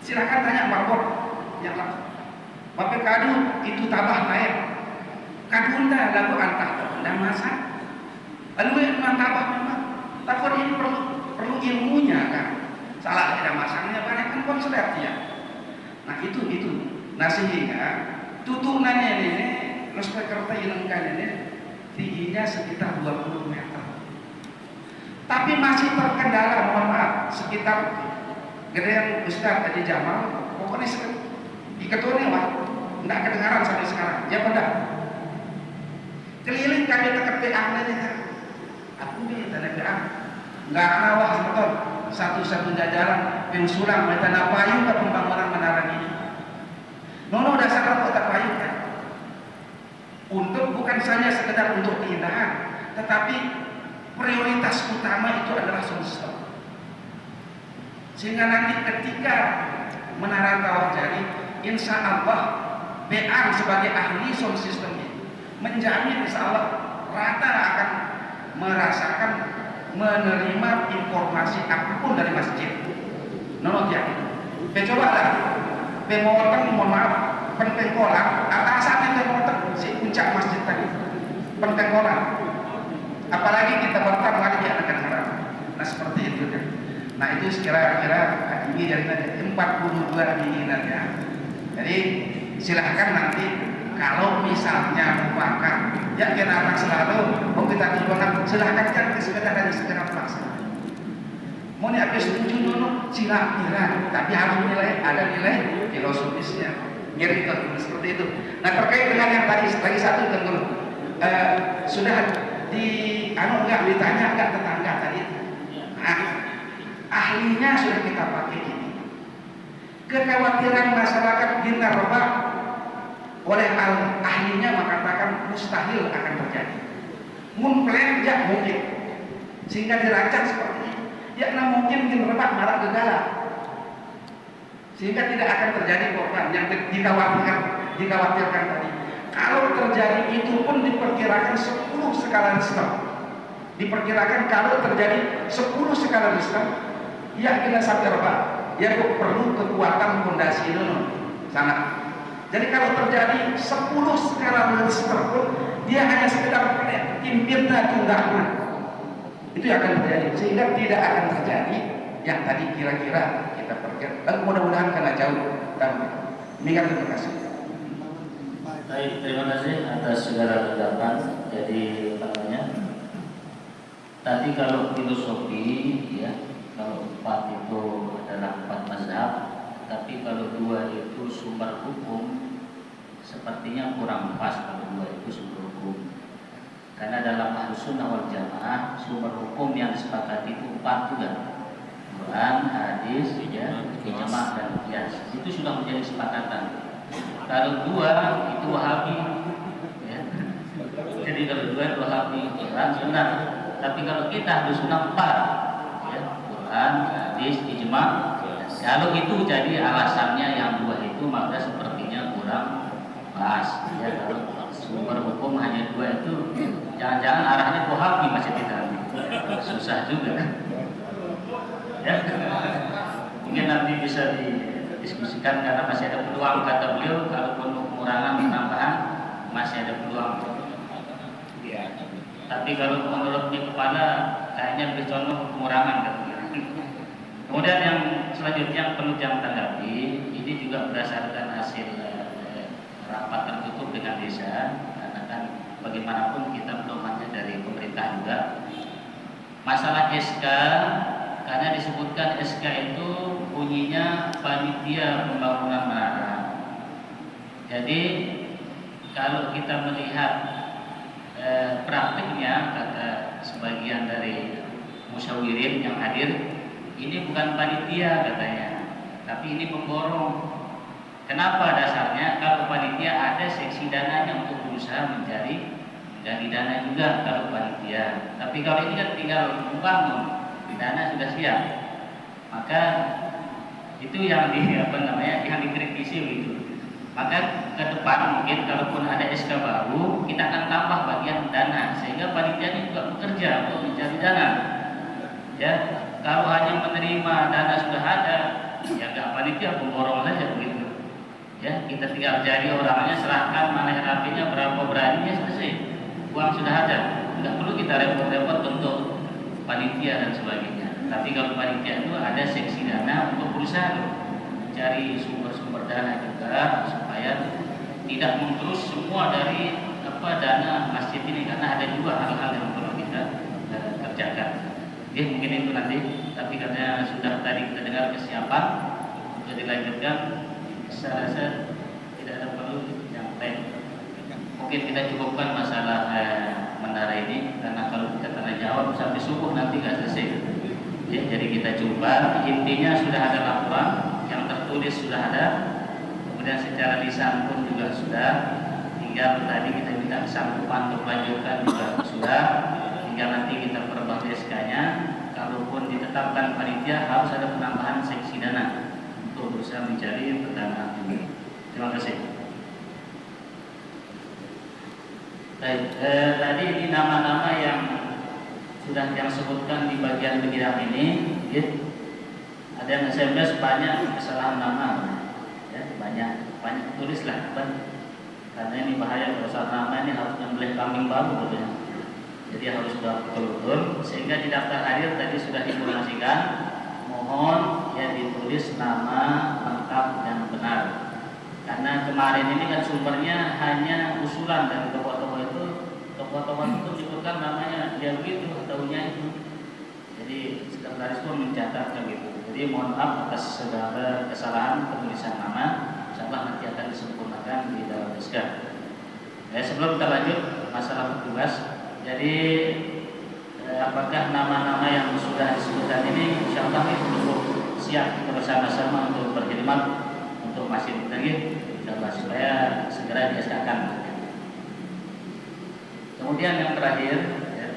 Silakan tanya Pak Bor yang Bapak kadu itu tabah naik kadunda lagu antah dan masa lalu yang tabah memang takut ini perlu ilmunya kan salah tidak masangnya banyak kan konslet ya nah itu nah sehingga tutunannya ini Respekerta Ilengkan ini tingginya sekitar 20 meter tapi masih terkendala mohon maaf sekitar gedean Ustaz tadi Jamal pokoknya di ketuanya Pak tidak kedengaran sampai sekarang ya benar keliling kami tekan PA aja aku di tanah PA nggak nawah betul satu-satunya jalan pengusulan tanah payu ke pembangunan menara ini nono dasar kota payu kan untuk bukan saja sekedar untuk keindahan tetapi prioritas utama itu adalah sound system sehingga nanti ketika menara Kawah Jari insya Allah BA sebagai ahli sound system ini menjamin insya Allah rata akan merasakan menerima informasi apapun dari masjid nono yakin coba lah pemotong mohon maaf pentengkolan atasannya pemotong si puncak masjid tadi pentengkolan apalagi kita bertam lagi di anak haram nah seperti itu kan nah itu kira-kira ini dari 42 bininannya jadi silahkan nanti kalau misalnya merupakan ya kita akan selalu mau kita tujuan silahkan kan sepeda dari segera pelaksana mau nih habis setuju dulu silahkan tapi harus ada nilai filosofisnya ngiri seperti itu nah terkait dengan yang tadi lagi satu tentu sudah ditanya enggak tetangga tadi nah, ahlinya sudah kita pakai ini kekhawatiran masyarakat dinerba oleh ahlinya mengatakan mustahil akan terjadi mungkin ya mungkin sehingga dirancang seperti ini ya mungkin dinerba malah gegala sehingga tidak akan terjadi korban yang dikhawatirkan tadi kalau terjadi itu pun diperkirakan 10 skala Richter diperkirakan kalau terjadi 10 skala Richter ya kita sampai rebah ya perlu kekuatan fondasi dulu sangat jadi kalau terjadi 10 skala Richter pun dia hanya sekedar timpirnya tunggangan itu yang akan terjadi sehingga tidak akan terjadi yang tadi kira-kira kita perkirakan dan mudah-mudahan karena jauh dan demikian terima kasih. Baik, terima kasih atas segala tanggapan. Jadi tadi kalau filosofi ya kalau 4 itu adalah 4 mazhab tapi kalau 2 itu sumber hukum sepertinya kurang pas kalau 2 itu sumber hukum karena dalam Ahlussunnah wal Jamaah sumber hukum yang disepakati itu 4 juga Quran, hadis, ya, ijma' dan qiyas itu sudah menjadi kesepakatan kalau 2 itu Wahabi ya. Jadi kalau 2 itu Wahabi Quran, sunnah tapi kalau kita Ahlussunnah 4 ya, Quran, hadis, ijma' kalau itu jadi alasannya yang 2 itu maka sepertinya kurang pas ya kalau sumber hukum hanya 2 itu jangan-jangan arahnya Wahabi masih tidak susah juga ya mungkin nanti bisa didiskusikan karena masih ada peluang kata beliau kalau pengurangan penambahan masih ada peluang ya tapi kalau menurut di kepala kayaknya lebih condong pengurangan katanya. Kemudian yang selanjutnya yang perlu jangan tanggapi ini juga berdasarkan hasil rapat tertutup dengan desa karena kan bagaimanapun kita belum hanya dari pemerintah juga masalah SK karena disebutkan SK itu bunyinya panitia pembangunan menara jadi kalau kita melihat praktiknya kata sebagian dari musyawirin yang hadir ini bukan panitia katanya tapi ini pemborong kenapa dasarnya kalau panitia ada seksi dananya untuk berusaha mencari dari dana juga kalau panitia tapi kalau ini kan tinggal membangun dana sudah siap maka itu yang yang dikritisi begitu Maka ke depan mungkin kalaupun ada SK baru, kita akan tambah bagian dana sehingga panitia ini juga bekerja untuk mencari dana. Ya, kalau hanya menerima dana sudah ada, ya nggak panitia pemborong saja begitu. Ya, kita tinggal cari orangnya, serahkan mana RAP-nya berapa beraninya, selesai. Uang sudah ada, nggak perlu kita repot-repot untuk panitia dan sebagainya. Tapi kalau panitia itu ada seksi dana untuk perusahaan, mencari sumber-sumber dana juga supaya tidak menggerus semua dari dana masjid ini, karena ada juga hal-hal yang perlu kita kerjakan. Oke, mungkin itu nanti. Tapi karena sudah tadi kita dengar kesiapan untuk dilanjutkan, saya rasa tidak ada perlu yang lain. Mungkin kita cukupkan masalah menara ini, karena kalau kita tanya jawab sampai subuh nanti nggak selesai. Ya, jadi kita coba, intinya sudah ada laporan, yang tertulis sudah ada, kemudian secara lisan pun juga sudah. Tinggal tadi kita minta sanggupan untuk melanjutkan juga sudah. Tinggal nanti kita perbarui SK-nya. Kalaupun ditetapkan panitia harus ada penambahan seksi dana untuk berusaha mencari pendanaan ini. Terima kasih. Baik, tadi ini nama-nama yang sudah yang sebutkan di bagian bidang ini, ya. Ada yang SMS banyak kesalahan nama, ya, banyak tulislah, karena ini bahaya kalau salah nama ini harus membeli kambing baru, gitu ya. Jadi harus betul-betul, sehingga di daftar hadir tadi sudah diinformasikan, mohon ya ditulis nama lengkap dan benar. Karena kemarin ini kan sumbernya hanya usulan dari tokoh-tokoh itu menyebutkan namanya dia begitu, tahunya itu. Jadi sekretaris pun mencatatkan gitu. Jadi mohon maaf atas segala kesalahan penulisan nama. Insyaallah nanti akan disempurnakan di dalam SK. Sebelum kita lanjut masalah petugas, jadi apakah nama-nama yang sudah disebutkan ini insyaallah itu cukup siap kita bersama-sama untuk berkhidmat untuk masjid lagi, insyaallah supaya segera di-SK-kan. Kemudian yang terakhir, ya,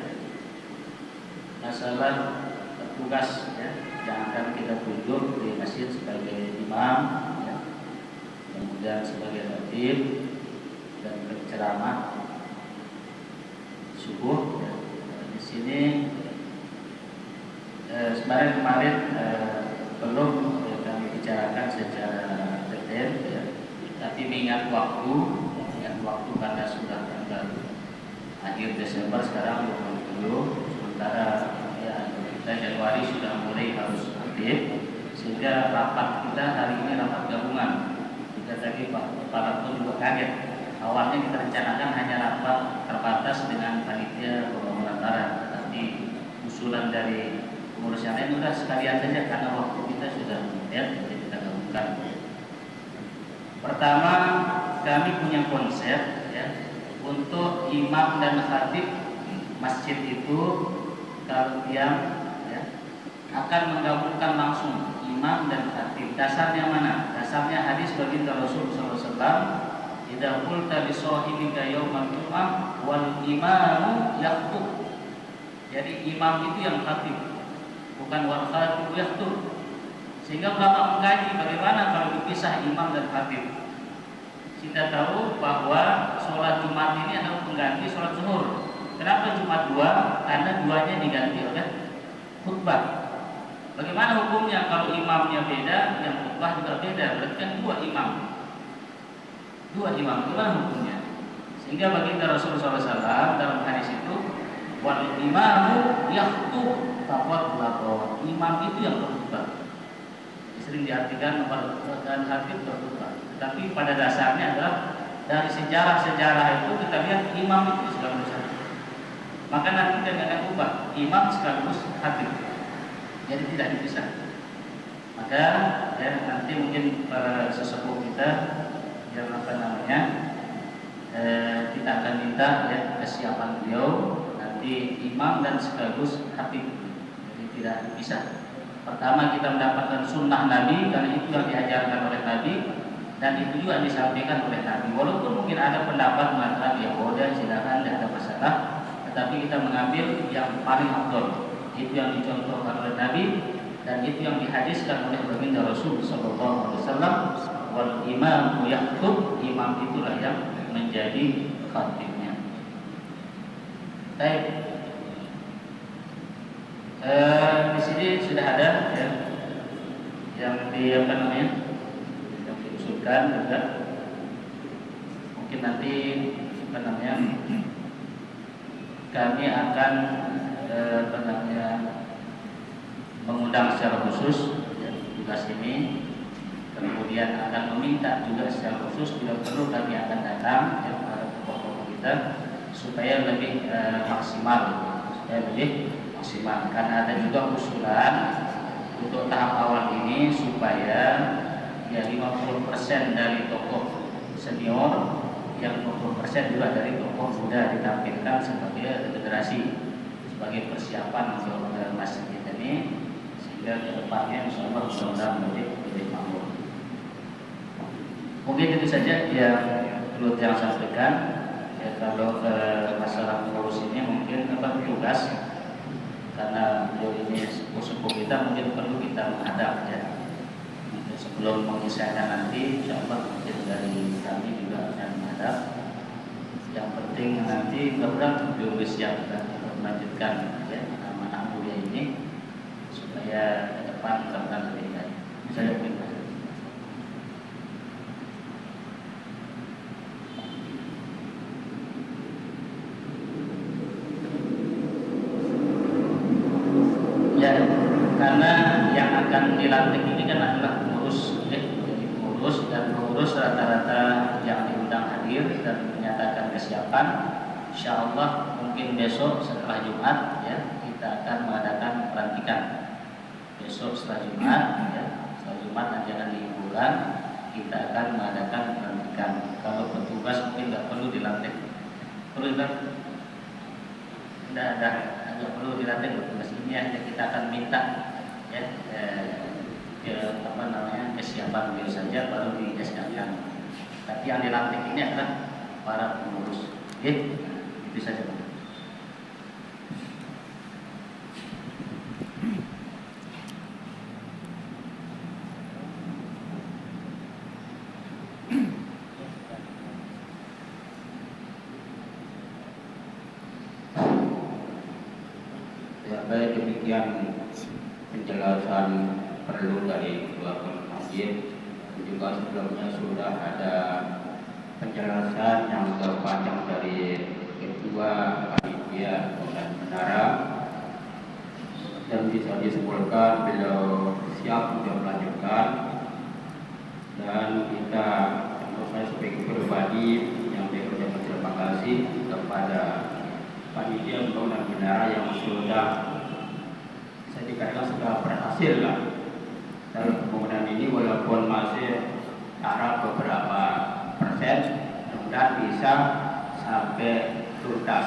masalah petugas, ya, yang akan kita tunjuk di masjid sebagai imam, ya, kemudian sebagai khatib dan penceramah subuh. Ya. Di sini kemarin belum kami bicarakan secara detail, ya, tapi mengingat waktu karena sudah tanggal akhir Desember sekarang 2020, sementara ya, kita Januari sudah mulai harus aktif, sehingga rapat kita hari ini rapat gabungan. Kita tadi Pak Kepala pun juga kaget. Awalnya kita rencanakan hanya rapat terbatas dengan panitia pembangunan tanah, tapi usulan dari pengurus yang lain sudah sekalian saja karena waktu kita sudah melihat, jadi kita gabungkan. Pertama, kami punya konsep, ya, untuk imam dan khatib masjid itu kalau yang, ya, akan menggabungkan langsung imam dan khatib. Dasarnya mana? Dasarnya hadis baginda Rasul SAW. Idza qulta li shahibika yaumal jum'ah wal imamu yakhutub. Jadi imam itu yang khatib, bukan wal khatib yakhutub. Sehingga ulama mengkaji bagaimana kalau dipisah imam dan khatib. Kita tahu bahwa sholat Jumat ini adalah pengganti sholat zuhur. Kenapa Jumat 2? Karena duanya diganti oleh khutbah. Bagaimana hukumnya kalau imamnya beda, yang khutbah juga beda? Berarti kan dua imam. Bagaimana hukumnya? Sehingga baginda Rasulullah SAW dalam hadis itu, wal imamu yakhutub faqad laqa. Imam itu yang berkhutbah. Sering diartikan dan khatib berkhutbah. Tapi pada dasarnya adalah dari sejarah itu kita lihat imam itu sekaligus khatib. Maka nanti kita akan ubah imam sekaligus khatib. Jadi tidak dipisah. Maka ya, nanti mungkin para sesepuh kita yang kita akan minta ya kesiapan beliau nanti imam dan sekaligus khatib. Jadi tidak dipisah. Pertama kita mendapatkan sunnah Nabi karena itu yang diajarkan oleh Nabi. Dan itu juga disampaikan oleh Nabi. Walaupun mungkin ada pendapat mengatakan ya udah silakan, tidak ada masalah. Tetapi kita mengambil yang paling afdal. Itu yang dicontohkan oleh Nabi dan itu yang dihadiskan oleh baginda Rasul sallallahu alaihi wasallam. wal imam yakhthub, imam itulah yang menjadi khatibnya. Baik. Di sini sudah ada ya, yang yang diusulkan juga. Mungkin nanti kami akan mengundang secara khusus ya, tugas ini, kemudian akan meminta juga secara khusus bila perlu kami akan datang ya, para tokoh-tokoh kita supaya lebih maksimal, karena ada juga usulan untuk tahap awal ini supaya ya 50% dari tokoh senior, yang 50% juga dari tokoh muda ditampilkan sebagai generasi, sebagai persiapan untuk masjid kita ini, sehingga kedepannya insya Allah mudah-mudahan lebih makmur. Mungkin itu saja yang perlu saya sampaikan. Ya, kalau masalah pengurus ini mungkin tugas, karena beliau ini sepuh kita, mungkin perlu kita menghadap ya. Sebelum mengisahkan nanti, insya Allah mungkin dari kami juga akan menghadap. Yang penting nanti mudah-mudahan beliau disiapkan untuk melanjutkan ya, amanah mulia ini supaya ke depan mudah-mudahan lebih baik. Saya mungkin ya, karena yang akan dilantik ini kan adalah pengurus ya, jadi pengurus, dan pengurus rata-rata yang diundang hadir dan menyatakan kesiapan. Insya Allah mungkin besok setelah Jumat ya, kita akan mengadakan pelantikan. Besok setelah Jumat ya, setelah Jumat nanti akan diumumkan, kita akan mengadakan pelantikan. Kalau petugas mungkin nggak perlu dilantik, perlu dilantik? Tidak perlu dilantik petugas ini, hanya kita akan minta ya kesiapan beliau saja baru di-SK-kan. Tapi yang dilantik ini adalah para pengurus. Oke, itu saja. Ya, baik, demikian penjelasan perlu dari kedua pengajian. Juga sebelumnya sudah ada penjelasan yang terpanjang dari ketua panitia dan menara, dan bisa disimpulkan beliau siap untuk melanjutkan. Dan kita, menurut saya sebagai pribadi yang berucap terima kasih kepada panitia dan menara yang sudah saya dikatakan sudah berhasil lah dalam pembangunan ini, walaupun masih taraf beberapa persen, mudah bisa sampai tuntas.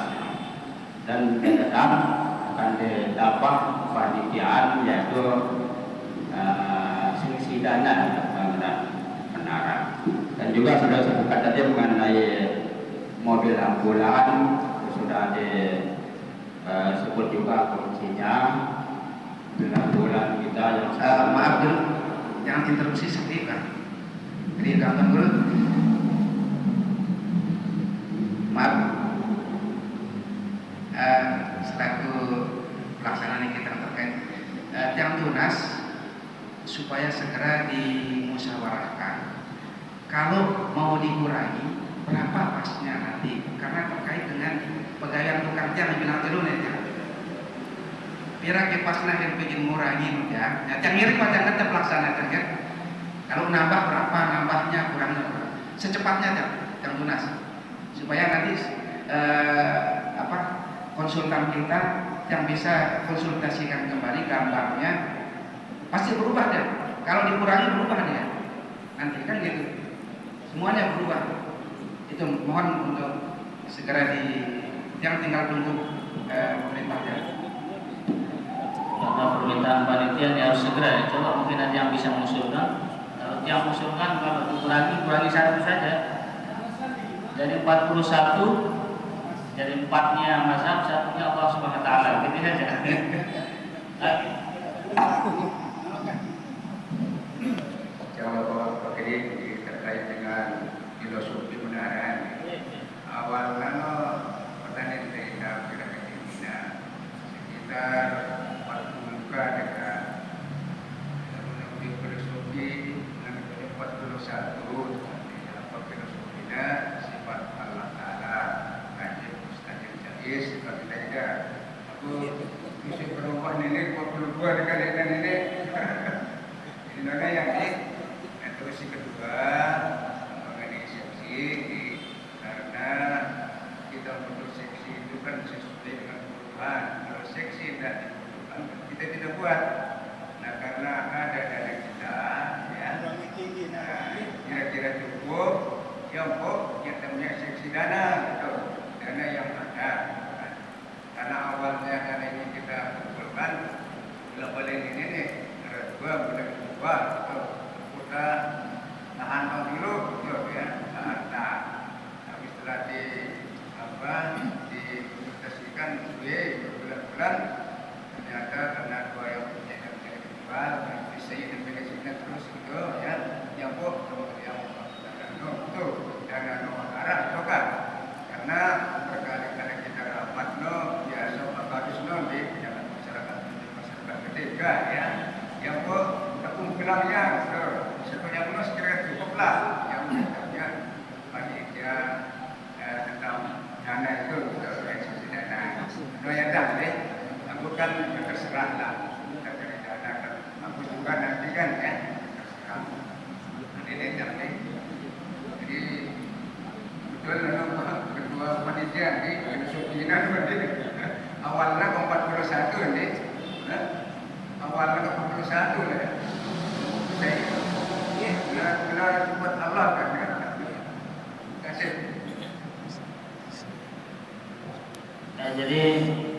Dan datang akan ditambah panitiaan, yaitu selisih dana pembangunan menara. Dan juga sudah sebutkan tadi mengenai mobil ambulan, sudah disebut juga kuncinya. Bulan kita yang maaf dulu, jangan interupsi sedikit. Jadi gampang dulu. Maaf, selaku pelaksanaan kita terkait yang tunas supaya segera dimusyawarahkan. Kalau mau dikurangi berapa pasnya nanti? Karena terkait dengan pegawai tukang yang bilang dulu nih. Biar ke pasnya yang bikin ngurangi ya. Yang mirip macam kita pelaksanakan kan. Kalau nambah berapa, nambahnya kurangnya berapa. Secepatnya yang tunas. Supaya nanti konsultan kita yang bisa konsultasikan kembali gambarnya pasti berubah deh. Kalau dikurangi berubah dia. Nanti kan gitu. Semuanya berubah. Itu mohon untuk segera jangan tinggal tunggu pemerintahnya. Karena permintaan panitia ini harus segera ya. Coba mungkin ada yang bisa mengusulkan. Kalau yang mengusulkan, kalau kurangi satu saja. Dari 41, dari 4-nya mazhab, 1-nya Allah Subhanahu wa taala. Gitu saja. Kalau Pak Kedi filosofi benaran awalnya pertanian kita kira-kira sekitar 40 muka dekat menuju filosofi dengan 41 apa filosofinya sifat Allah Ta'ala kajian Ustaz yang jais seperti tidak aku isi perubahan ini 42 dekat ini ini yang ini terus yang kedua mengenai seksi karena kita untuk seksi itu kan sesuai dengan kebutuhan. Kalau seksi tidak dibutuhkan kita tidak buat. Nah karena ada dana kita ya kira-kira cukup ya kok kita punya seksi dana gitu. Dana yang ada karena awalnya dana ini kita kumpulkan bila boleh ini nih ada dua boleh dua gitu. Kita tahan dulu gitu ya tahan. Tapi setelah diimplementasikan berbulan-bulan ternyata karena dua yang punya kedua bisa implementasikan terus gitu ya yang kok yang itu dana arah itu kan karena berkali-kali kita rapat biasa bagus di pejabat masyarakat ketiga ya yang kok kumpulannya gitu sebanyak sekira cukup lah yang menetapnya panitia tentang dana itu eksekusi dana. No yang dah aku kan terserah lah dari dana kan aku juga nanti kan ya terserah. Ini dah jadi betul kedua panitia di Sukina seperti awalnya ke 41 ini awalnya ke 41 lah saya benar buat Allah kan kasih. Nah, jadi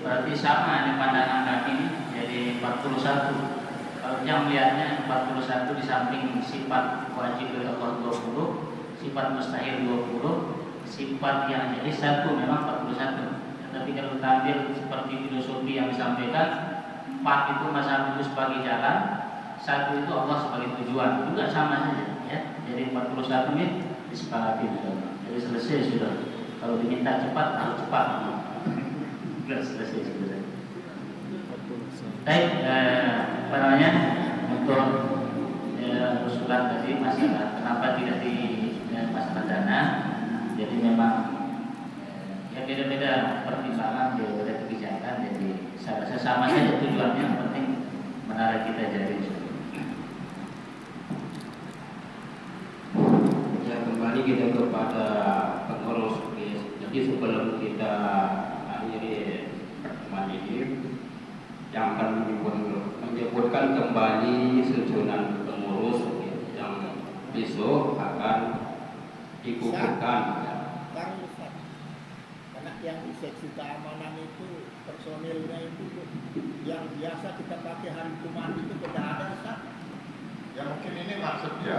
berarti sama ini pandangan kami ini jadi 41. Kalau yang melihatnya 41 di samping sifat wajib dari Allah 20, sifat mustahil 20, sifat yang jadi satu memang 41. Tapi kalau kita ambil seperti filosofi yang disampaikan 4 itu masalah itu sebagai jalan, 1 itu Allah sebagai tujuan, juga sama saja ya. Jadi 41 ini disepakati sudah. Jadi selesai sudah. Kalau diminta cepat harus cepat. Sudah selesai sudah. Baik, apa namanya untuk usulan tadi masalah kenapa tidak di masalah dana. Jadi memang ya beda-beda pertimbangan, beda-beda kebijakan. Jadi saya rasa sama saja tujuannya, yang penting menarik kita jadi. Ya kembali kita kepada pengurus. Jadi sebelum kita akhiri pertemuan ini yang akan menyebutkan kembali susunan pengurus yang besok akan dikukuhkan. Karena yang di seksi keamanan itu personilnya itu yang biasa kita pakai hari Jumat itu tidak ada Ustaz. Ya mungkin ini maksudnya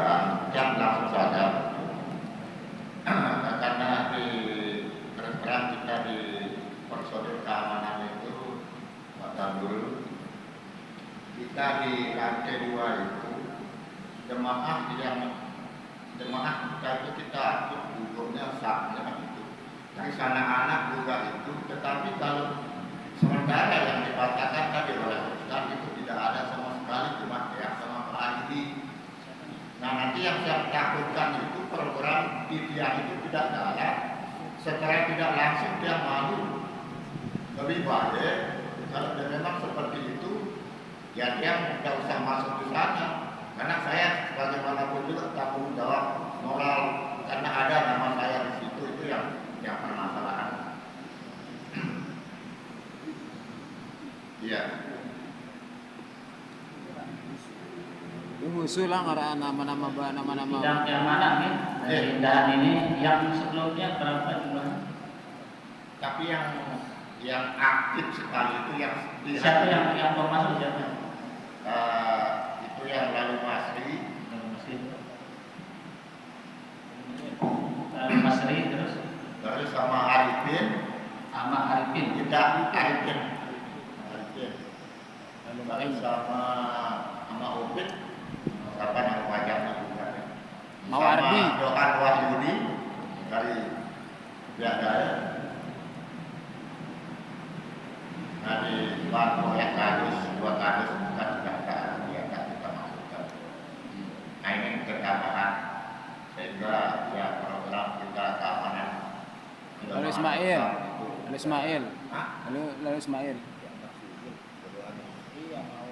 yang langsung saja karena di terang kita di personil keamanan itu Pak Tanggul kita di lantai 2 itu jemaah kita itu kita atur duduknya saknya itu dari sana anak juga itu, tetapi kalau sementara yang dikatakan tadi oleh Ustaz itu tidak ada sama sekali cuma yang sama Pak Adi. Nah nanti yang saya takutkan itu program dia itu tidak jalan, secara tidak langsung dia malu. Lebih baik kalau dia memang seperti itu, ya dia tidak usah masuk di sana. Karena saya bagaimanapun juga tanggung jawab moral karena ada nama saya di situ itu yang permasalahan. Iya. Usulan ada nama-nama Bidang keamanan ya, dari dahan ini yang sebelumnya berapa jumlahnya? Tapi yang aktif sekali itu yang Siapa yang masuk siapa? Itu yang lalu Masri, Masri terus sama Arifin, kita Arifin, lalu sama Upit, siapa yang wajahnya juga, Mawardi, Johan Wahyudi, dari pihak daerah. Dari waktu yang kardus, 2 kardus bukan sudah ada yang kita masukkan. Nah ini ketambahan sehingga ya program kita keamanan. Lalu Ismail, lalu Ismail, Hah? lalu Ismail. Iya mau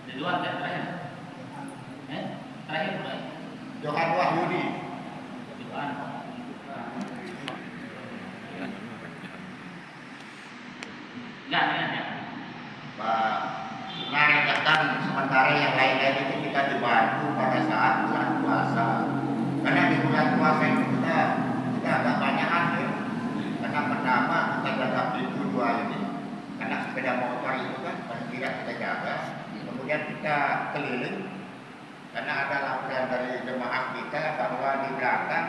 Ridwan kan terakhir. Terakhir mulai. Johan Wahyudi. Ridwan. Enggak. Pak, menanyakan sementara yang lain-lain itu kita dibantu pada saat bulan puasa. Karena di bulan puasa itu kita agak banyak hasil. Karena pertama kita jaga pintu 2 ini, karena sepeda motor itu kan paling tidak kita jaga. Kemudian kita keliling, karena ada laporan dari jemaah kita bahwa di belakang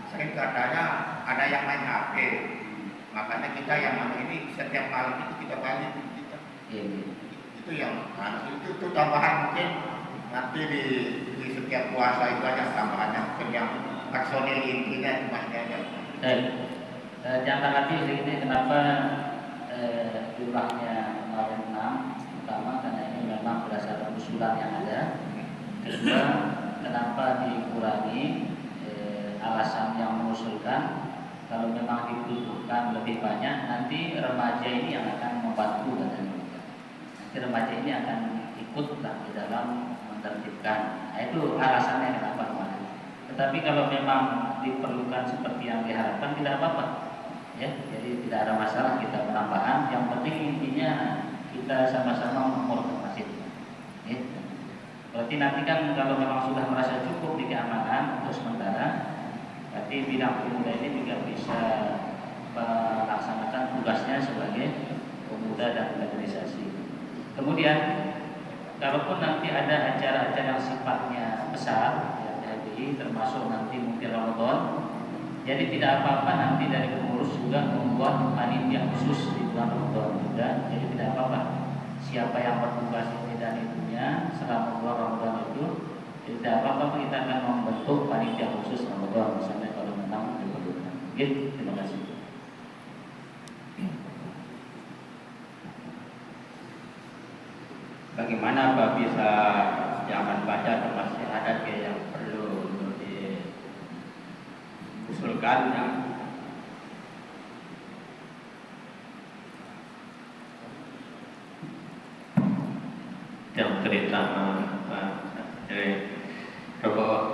sering katanya ada yang main HP. Makanya kita yang mana ini setiap malam itu kita balik kita. Itu yang itu tambahan mungkin nanti di setiap puasa itu ada tambahannya mungkin yang personil intinya masih ada. Jangan hati ini kenapa jumlahnya kemarin 6. Pertama karena ini memang berdasarkan usulan yang ada. Kedua, kenapa dikurangi alasan yang mengusulkan. Kalau memang dibutuhkan lebih banyak, nanti remaja ini yang akan membantu katanya. Nanti remaja ini akan ikutlah di dalam menertibkan. Nah, itu alasannya kenapa kemarin. Tetapi kalau memang diperlukan seperti yang diharapkan tidak apa-apa. Ya, jadi tidak ada masalah kita penambahan. Yang penting intinya kita sama-sama memperkuat masjid. Ya. Berarti nanti kan kalau memang sudah merasa cukup di keamanan untuk sementara. Berarti bidang pemuda ini juga bisa melaksanakan tugasnya sebagai pemuda dan organisasi. Kemudian, kalaupun nanti ada acara-acara yang sifatnya besar, ya, jadi termasuk nanti mungkin Ramadan, jadi tidak apa-apa nanti dari pengurus juga membuat panitia khusus di bulan Ramadan juga. Jadi tidak apa-apa. Siapa yang bertugas ini dan itunya selama bulan Ramadan itu. Tidak apa-apa kita akan membentuk panitia khusus Ramadan misalnya kalau memang diperlukan. Gitu, terima kasih. Bagaimana Pak bisa jangan baca termasuk adat yang perlu diusulkan ya? Yang terutama dari Robo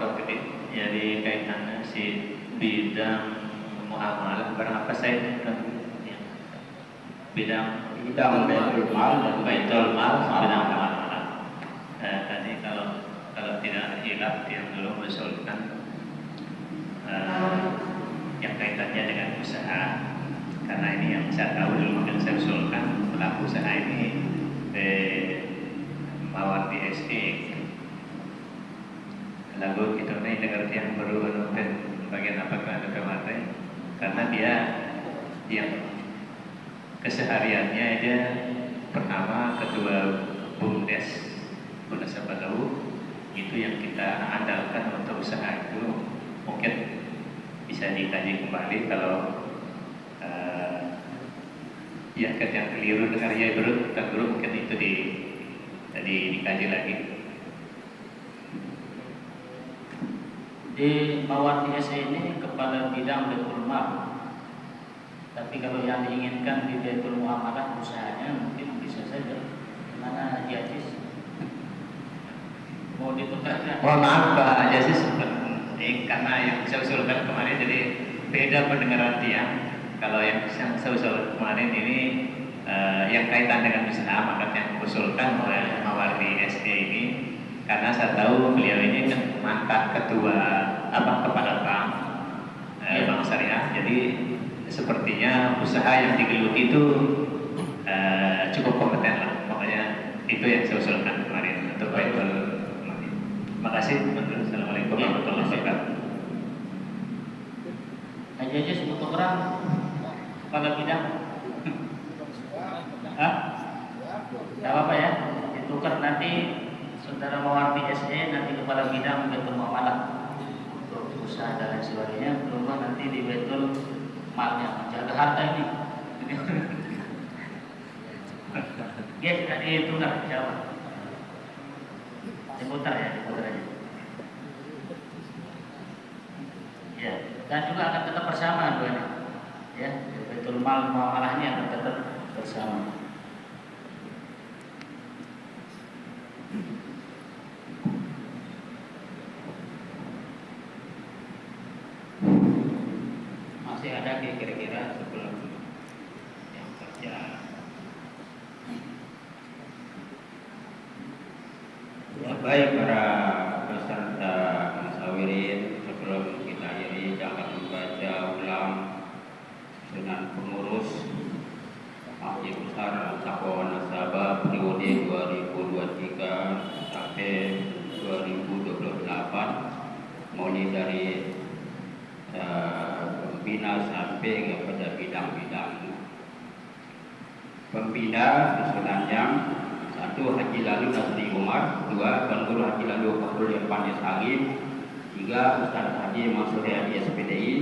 jadi kaitannya si bidang muamalah barang apa saya bidang Baitul Mal dan baitul mal bidang muamalah. Tadi kalau tidak hilaf yang dulu mengusulkan yang kaitannya dengan usaha, karena ini yang saya tahu dulu mungkin saya usulkan pelaku usaha ini mawar di SE. Lalu kita nih dengar yang baru nonton bagian apa kemarin, karena dia yang kesehariannya dia pertama ketua BUMDes Bundesabadau itu yang kita andalkan untuk usaha itu mungkin bisa dikaji kembali kalau ya yang keliru dengar ya guru mungkin itu dikaji lagi. Di Mawar DSE ini kepala bidang Baitul Mal. Tapi kalau yang diinginkan di Baitul Muamalah usahanya mungkin bisa saja. Mana Jazis? Mau ditukarkan? Mohon maaf Pak Jazis, Karena yang saya usulkan kemarin jadi beda pendengaran tiang. Kalau yang saya usul kemarin ini yang kaitan dengan usaha, maka yang diusulkan oleh Mawar DSE ini. Karena saya tahu beliau ini kan mantan ketua kepala bank bank syariah, jadi sepertinya usaha yang digeluti itu cukup kompeten lah. Makanya itu yang saya usulkan kemarin untuk Baitul. Terima kasih. Assalamualaikum warahmatullahi wabarakatuh. Aja sebut orang kepala bidang. Tidak apa ya, ditukar nanti. Saudara Mawar DSE nanti kepala bidang Baitul Muamalah. sebagiannya berubah nanti di betul malnya menjaga harta ini. Guys, tadi itu nggak jawab. Diputar aja. Ya, dan juga akan tetap bersama duanya. Ya, betul mal muamalahnya akan tetap bersama. Masih ada kira-kira sebelum yang kerja. Ya, baik para peserta musawirin, sebelum kita akhiri jangan membaca ulang sunan pengurus Masjid Besar Taqwa Nasabah periode 2023 sampai 2028, mulai dari pembina sampai kepada bidang-bidang. Pembina susunannya: 1. Haji Lalu Nasri Umar, 2. Tuan Guru Haji Lalu Fahrul Irfan Ishagim, 3. Ustaz Haji Mansur Hadi SPDI,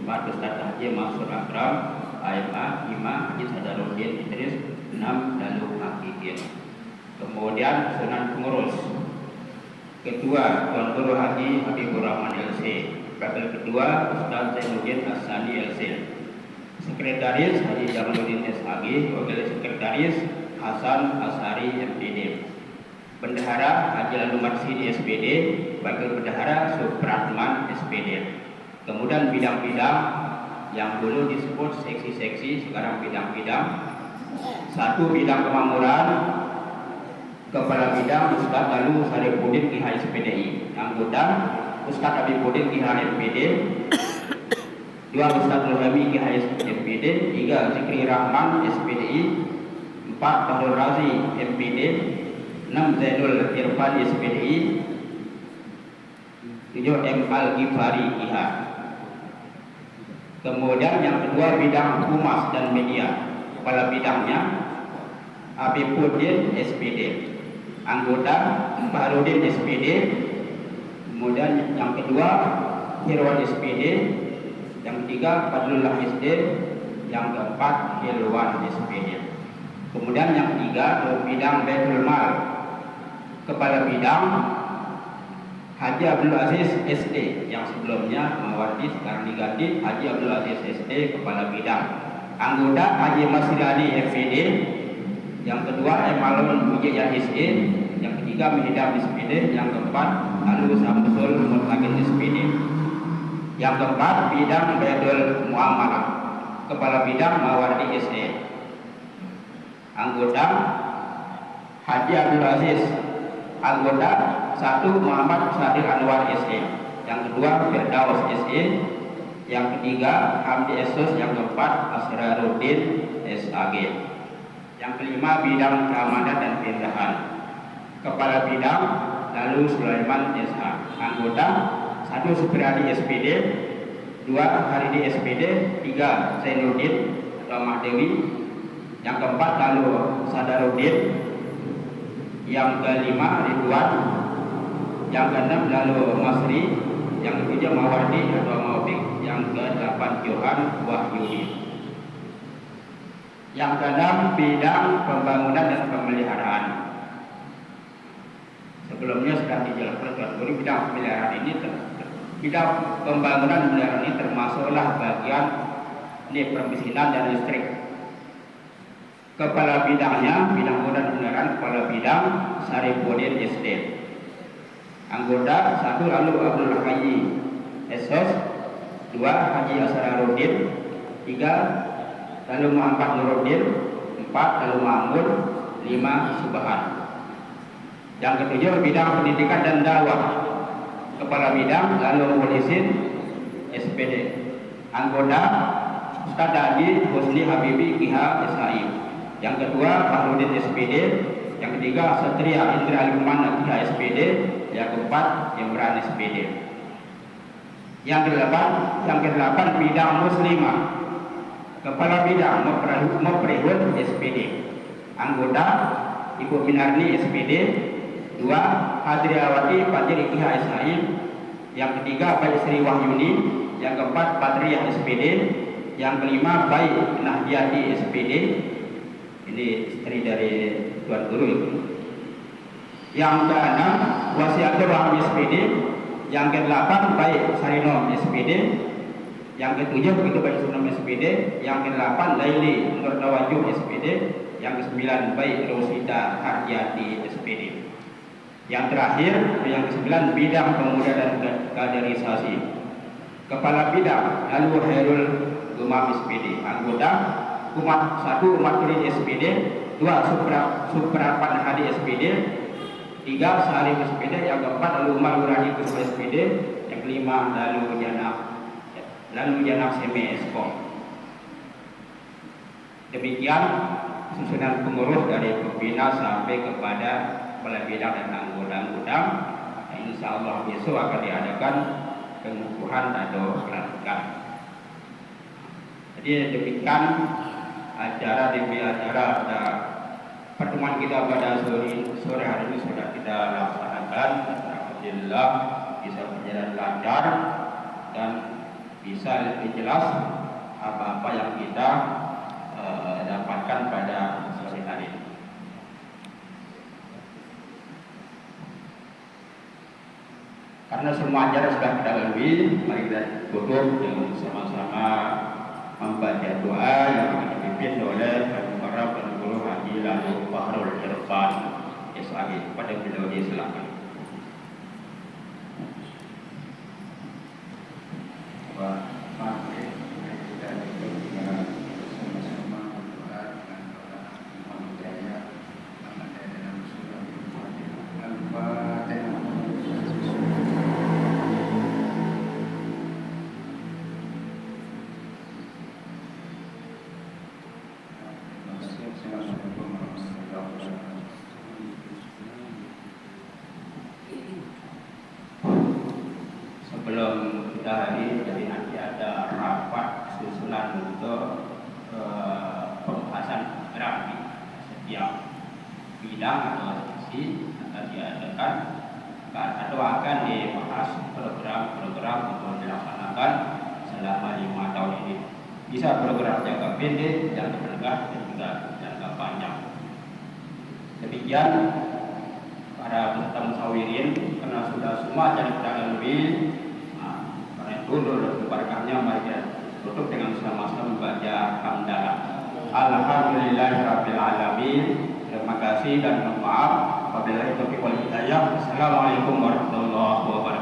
4. Ustaz Haji Mansur Akram AMA, 5. Haji Sadaruddin Idris, 6. Lalu Hakikin. Kemudian sunan pengurus: Ketua Tuan Guru Haji Habibur Rahman LC, Wakil Ketua Ustaz Zainuddin Asani LC, Sekretaris Haji Jamaluddin SAG, Wakil Sekretaris Hasan Asari MPD, Bendahara Haji Lalu Marsidi SPD, Wakil Bendahara Supratman SPD. Kemudian bidang-bidang yang dulu disebut seksi-seksi, sekarang bidang-bidang. 1. Bidang kemakmuran, Kepala Bidang Ustaz Lalu Sarifudin IH SPDI, anggota Ustaz Habibuddin IH MPD, 2. Ustaz Nurhami IH MPD, 3. Zikri Rahman SPDI, 4. Fahrul Razi MPD, 6. Zainul Irfan SPDI, 7. M. Al-Ghifari IH. Kemudian yang kedua bidang humas dan media, kepala bidangnya Habibuddin SPD, anggota Baharudin SPD. Kemudian yang kedua Hirwan SPD, yang ketiga Fadlullah SD, yang keempat Hilwan SPD. Kemudian yang ketiga bidang Baitul Mal, kepala bidang Haji Abdul Aziz SD, yang sebelumnya Mawardi sekarang diganti Haji Abdul Aziz SD, kepala bidang. Anggota Haji Masirani FVD, yang kedua Emalun Mujiyah SE, yang ketiga Mihidam SPD, yang keempat Alu Samsul Mutakin SPD. Yang keempat bidang Baidul Muamalah, kepala bidang Mawardi SE. Anggota Haji Abdul Aziz. Anggota 1. Muhammad Sadir Anwar SE, yang kedua Firdaus SE, yang ketiga Hamdi Esus, yang keempat Asraruddin SAG. Yang kelima bidang keamanan dan pindahan, kepala bidang Lalu Sulaiman SH. Anggota 1. Supriyadi SPD, 2. Haridi SPD, 3. Zainuddin atau Mahdewi, yang keempat Lalu Sadaruddin, yang kelima Ridwan, yang keenam Lalu Masri, yang ketujuh Mawardi atau Maubik, yang ke-8 Johan Wahyudi. Yang keenam bidang pembangunan dan pemeliharaan. Sebelumnya sudah dijelaskan Tuan Guru, bidang pemeliharaan ini bidang pembangunan dan pemeliharaan ini termasuklah bagian permesinan dan listrik. Kepala bidangnya bidang pembangunan dan pemeliharaan, kepala bidang Sarifudin SD. Anggota 1. Lalu Abdul Haji Esos, 2. Haji Asraruddin, 3. Lalu Muhammad Nuruddin, 4. Lalu Mahmud, 5. Subhan. Yang ketujuh bidang pendidikan dan dakwah, kepala bidang Lalu Mukhlisin SPD. Anggota Ustaz Haji Husni Habibi KH SAI. Yang kedua Fahrudin SPD, yang ketiga Satria Indra Aliman KH SPD, yang keempat Imran SPD. Yang kedelapan bidang muslimah, kepala bidang Muprihun SPD. Anggota Ibu Minarni SPD, 2. Hadriawati Fadil IKH SAI, yang ketiga Baik Sri Wahyuni, yang keempat Patriah SPD, yang kelima Baik Nahyati SPD, ini istri dari Tuan Guru itu. Yang keenam Wasiatur Rahmi SPD, yang ke-8 Baik Sarino SPD, yang ke-7 begitu Baik Sunom SPD, yang ke-8 Laili Nurdawaju SPD, yang ke-9 Baik Rosita Harjati SPD. Yang terakhir, yang ke-9 Bidang Pemuda dan Kaderisasi. Kepala Bidang Lalu Herul Gumam SPD. Anggota Umat 1 Umat Turin SPD, 2 Suprapan Hadi SPD, 3 Sari SPD, yang keempat Lalu Umar Urani Kusma SPD, yang kelima Lalu Janab Seme Eskom. Demikian susunan pengurus dari pembina sampai kepada kepala bidang dan anggota-anggota. Insya Allah besok akan diadakan pengukuhan atau pelantikan. Jadi demikian acara demi acara pertemuan kita pada sore hari ini sudah kita laksanakan. Alhamdulillah bisa berjalan lancar dan bisa lebih jelas apa-apa yang kita dapatkan pada sore hari ini. Karena semua acara sudah kita lalui, mari kita tutup dengan sama-sama membaca doa yang dipimpin oleh para pengguru Haji Lalu Bahrul Irfan SAG. Pada beliau silakan. Sebelum kita hari, jadi nanti ada rapat susunan untuk pembahasan rapi setiap bidang atau sesi akan diadakan atau akan dibahas program-program untuk dilaksanakan selama 5 tahun ini. Bisa program jangka pendek, jangka menengah, dan juga jangka panjang. Demikian para peserta musawirin, karena sudah semua acara kita lalui, karena itu untuk berkahnya mari kita tutup dengan sama-sama membaca hamdalah. Alhamdulillahirabbil alamin. Terima kasih dan mohon maaf. Wabillahi taufiq wal hidayah. Assalamualaikum warahmatullahi wabarakatuh.